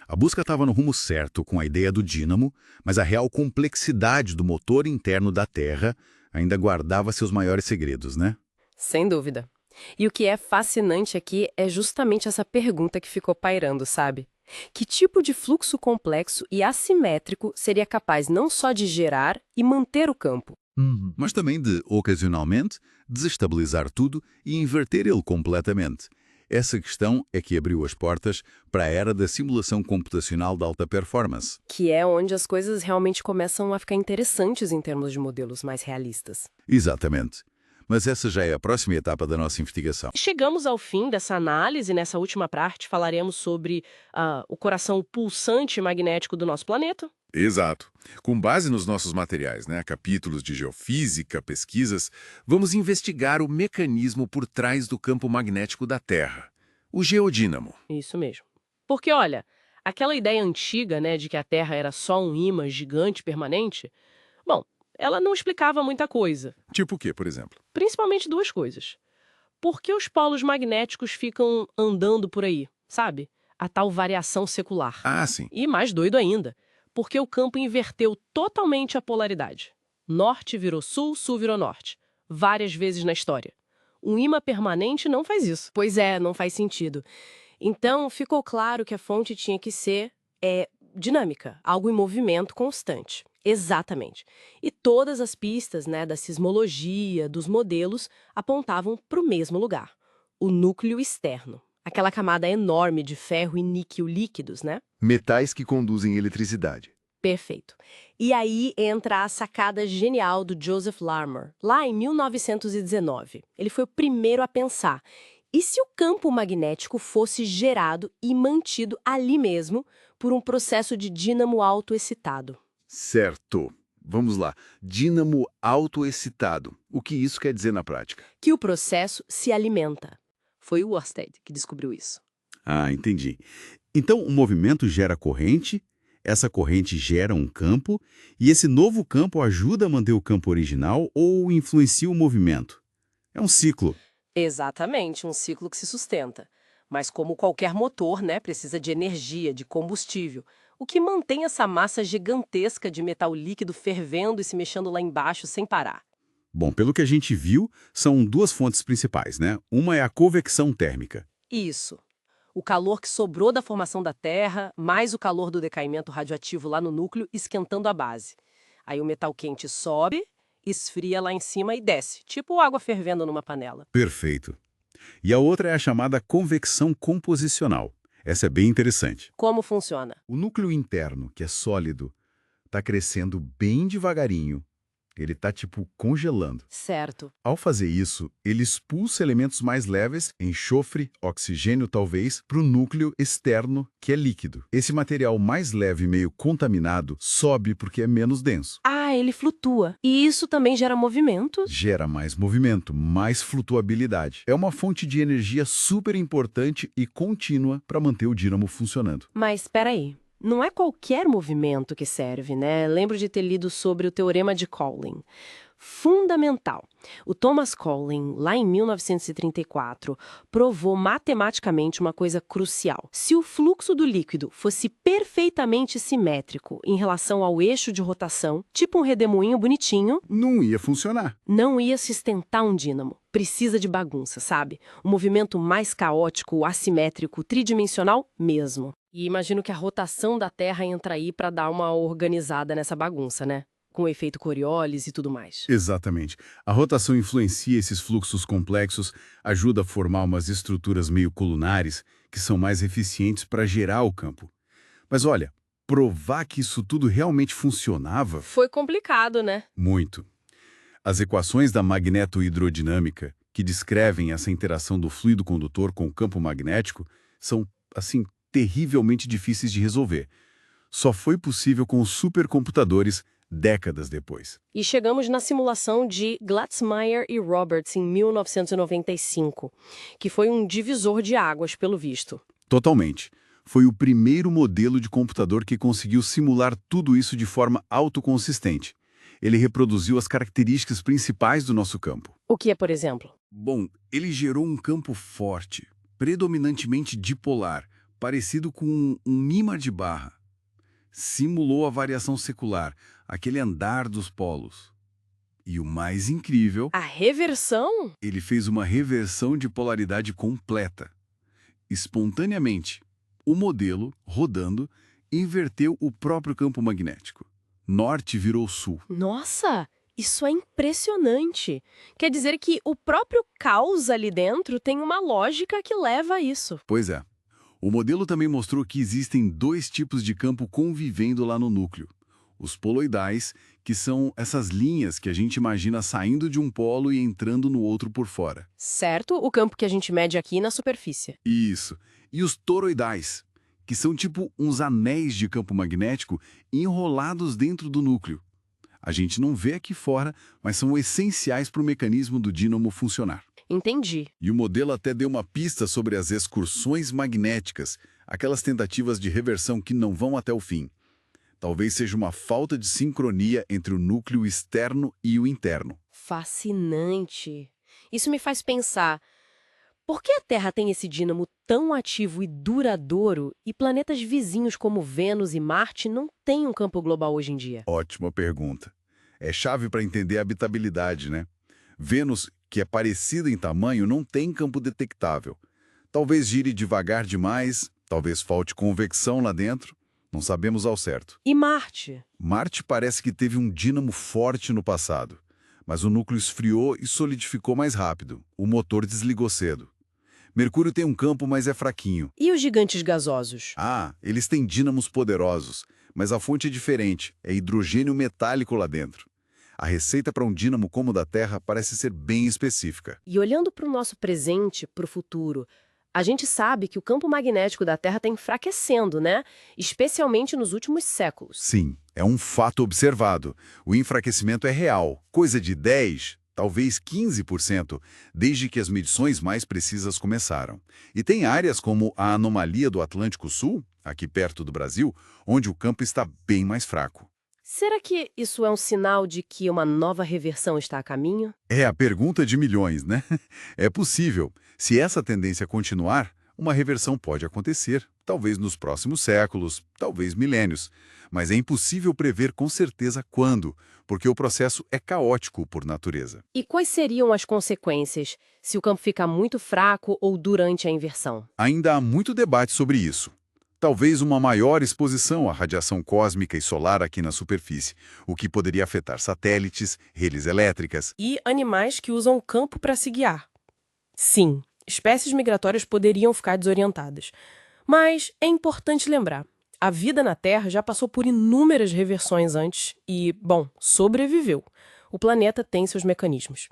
A busca estava no rumo certo com a ideia do dínamo, mas a real complexidade do motor interno da Terra ainda guardava seus maiores segredos, né? Sem dúvida. E o que é fascinante aqui é justamente essa pergunta que ficou pairando, sabe? Que tipo de fluxo complexo e assimétrico seria capaz não só de gerar e manter o campo, Mas também de, ocasionalmente, desestabilizar tudo e inverter ele completamente. Essa questão é que abriu as portas para a era da simulação computacional de alta performance. que é onde as coisas realmente começam a ficar interessantes em termos de modelos mais realistas. Exatamente. Mas essa já é a próxima etapa da nossa investigação. Chegamos ao fim dessa análise. Nessa última parte, falaremos sobre o coração pulsante magnético do nosso planeta. Exato. Com base nos nossos materiais, capítulos de geofísica, pesquisas, vamos investigar o mecanismo por trás do campo magnético da Terra, o geodínamo. Isso mesmo. Porque, olha, aquela ideia antiga, de que a Terra era só um ímã gigante permanente, bom, ela não explicava muita coisa. Tipo o quê, por exemplo? Principalmente duas coisas. Por que os polos magnéticos ficam andando por aí, sabe? A tal variação secular. Ah, sim. E mais doido ainda, porque o campo inverteu totalmente a polaridade. Norte virou sul, sul virou norte. Várias vezes na história. Um ímã permanente não faz isso. Pois é, não faz sentido. Então, ficou claro que a fonte tinha que ser dinâmica, algo em movimento constante. Exatamente. E todas as pistas, da sismologia, dos modelos, apontavam para o mesmo lugar. O núcleo externo. Aquela camada enorme de ferro e níquel líquidos, Metais que conduzem eletricidade. Perfeito. E aí entra a sacada genial do Joseph Larmor, lá em 1919. Ele foi o primeiro a pensar. E se o campo magnético fosse gerado e mantido ali mesmo por um processo de dínamo autoexcitado? Certo. Vamos lá. Dínamo autoexcitado. O que isso quer dizer na prática? Que o processo se alimenta. Foi o Ørsted que descobriu isso. Ah, entendi. Então, o movimento gera corrente, essa corrente gera um campo, e esse novo campo ajuda a manter o campo original ou influencia o movimento. É um ciclo. Exatamente, um ciclo que se sustenta. Mas como qualquer motor, precisa de energia, de combustível, o que mantém essa massa gigantesca de metal líquido fervendo e se mexendo lá embaixo sem parar. Bom, pelo que a gente viu, são duas fontes principais, Uma é a convecção térmica. Isso. O calor que sobrou da formação da Terra, mais o calor do decaimento radioativo lá no núcleo, esquentando a base. Aí o metal quente sobe, esfria lá em cima e desce, tipo água fervendo numa panela. Perfeito. E a outra é a chamada convecção composicional. Essa é bem interessante. Como funciona? O núcleo interno, que é sólido, está crescendo bem devagarinho. Ele está, congelando. Certo. Ao fazer isso, ele expulsa elementos mais leves, enxofre, oxigênio talvez, para o núcleo externo, que é líquido. Esse material mais leve, meio contaminado, sobe porque é menos denso. Ah, ele flutua. E isso também gera movimento? Gera mais movimento, mais flutuabilidade. É uma fonte de energia super importante e contínua para manter o dínamo funcionando. Mas espera aí. Não é qualquer movimento que serve, Lembro de ter lido sobre o teorema de Colin. Fundamental. O Thomas Colin, lá em 1934, provou matematicamente uma coisa crucial. Se o fluxo do líquido fosse perfeitamente simétrico em relação ao eixo de rotação, tipo um redemoinho bonitinho, Não ia funcionar. não ia sustentar um dínamo. Precisa de bagunça, sabe? Um movimento mais caótico, assimétrico, tridimensional mesmo. E imagino que a rotação da Terra entra aí para dar uma organizada nessa bagunça, Com o efeito Coriolis e tudo mais. Exatamente. A rotação influencia esses fluxos complexos, ajuda a formar umas estruturas meio colunares que são mais eficientes para gerar o campo. Mas olha, provar que isso tudo realmente funcionava, Foi complicado, muito. As equações da magnetohidrodinâmica, que descrevem essa interação do fluido condutor com o campo magnético, são, assim, terrivelmente difíceis de resolver. Só foi possível com os supercomputadores décadas depois. E chegamos na simulação de Glatzmeyer e Roberts em 1995, que foi um divisor de águas, pelo visto. Totalmente. Foi o primeiro modelo de computador que conseguiu simular tudo isso de forma autoconsistente. Ele reproduziu as características principais do nosso campo. O que é, por exemplo? Bom, ele gerou um campo forte, predominantemente dipolar, parecido com um ímã de barra. Simulou a variação secular, aquele andar dos polos. E o mais incrível, A reversão? ele fez uma reversão de polaridade completa. Espontaneamente, o modelo, rodando, inverteu o próprio campo magnético. Norte virou sul. Nossa, isso é impressionante. Quer dizer que o próprio caos ali dentro tem uma lógica que leva a isso. Pois é. O modelo também mostrou que existem dois tipos de campo convivendo lá no núcleo. Os poloidais, que são essas linhas que a gente imagina saindo de um polo e entrando no outro por fora. Certo? O campo que a gente mede aqui na superfície. Isso. E os toroidais, que são tipo uns anéis de campo magnético enrolados dentro do núcleo. A gente não vê aqui fora, mas são essenciais para o mecanismo do dínamo funcionar. Entendi. E o modelo até deu uma pista sobre as excursões magnéticas, aquelas tentativas de reversão que não vão até o fim. Talvez seja uma falta de sincronia entre o núcleo externo e o interno. Fascinante. Isso me faz pensar, por que a Terra tem esse dínamo tão ativo e duradouro e planetas vizinhos como Vênus e Marte não têm um campo global hoje em dia? Ótima pergunta. É chave para entender a habitabilidade, né? Vênus, que é parecida em tamanho, não tem campo detectável. Talvez gire devagar demais, talvez falte convecção lá dentro. Não sabemos ao certo. E Marte? Marte parece que teve um dínamo forte no passado, mas o núcleo esfriou e solidificou mais rápido. O motor desligou cedo. Mercúrio tem um campo, mas é fraquinho. E os gigantes gasosos? Ah, eles têm dínamos poderosos, mas a fonte é diferente, é hidrogênio metálico lá dentro. A receita para um dínamo como o da Terra parece ser bem específica. E olhando para o nosso presente, para o futuro, a gente sabe que o campo magnético da Terra está enfraquecendo, né? Especialmente nos últimos séculos. Sim, é um fato observado. O enfraquecimento é real, coisa de 10%, talvez 15%, desde que as medições mais precisas começaram. E tem áreas como a anomalia do Atlântico Sul, aqui perto do Brasil, onde o campo está bem mais fraco. Será que isso é um sinal de que uma nova reversão está a caminho? É a pergunta de milhões, né? É possível. Se essa tendência continuar, uma reversão pode acontecer, talvez nos próximos séculos, talvez milênios. Mas é impossível prever com certeza quando, porque o processo é caótico por natureza. E quais seriam as consequências se o campo ficar muito fraco ou durante a inversão? Ainda há muito debate sobre isso. Talvez uma maior exposição à radiação cósmica e solar aqui na superfície, o que poderia afetar satélites, redes elétricas. E animais que usam o campo para se guiar. Sim, espécies migratórias poderiam ficar desorientadas. Mas é importante lembrar, a vida na Terra já passou por inúmeras reversões antes e, bom, sobreviveu. O planeta tem seus mecanismos.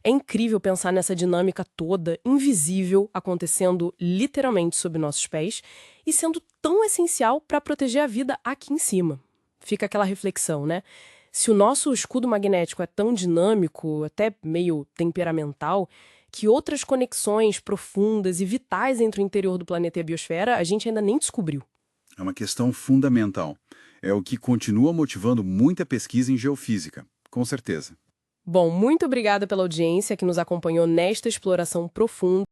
É incrível pensar nessa dinâmica toda, invisível, acontecendo literalmente sob nossos pés e sendo tão essencial para proteger a vida aqui em cima. Fica aquela reflexão, né? Se o nosso escudo magnético é tão dinâmico, até meio temperamental, que outras conexões profundas e vitais entre o interior do planeta e a biosfera a gente ainda nem descobriu. É uma questão fundamental. É o que continua motivando muita pesquisa em geofísica, com certeza. Bom, muito obrigada pela audiência que nos acompanhou nesta exploração profunda.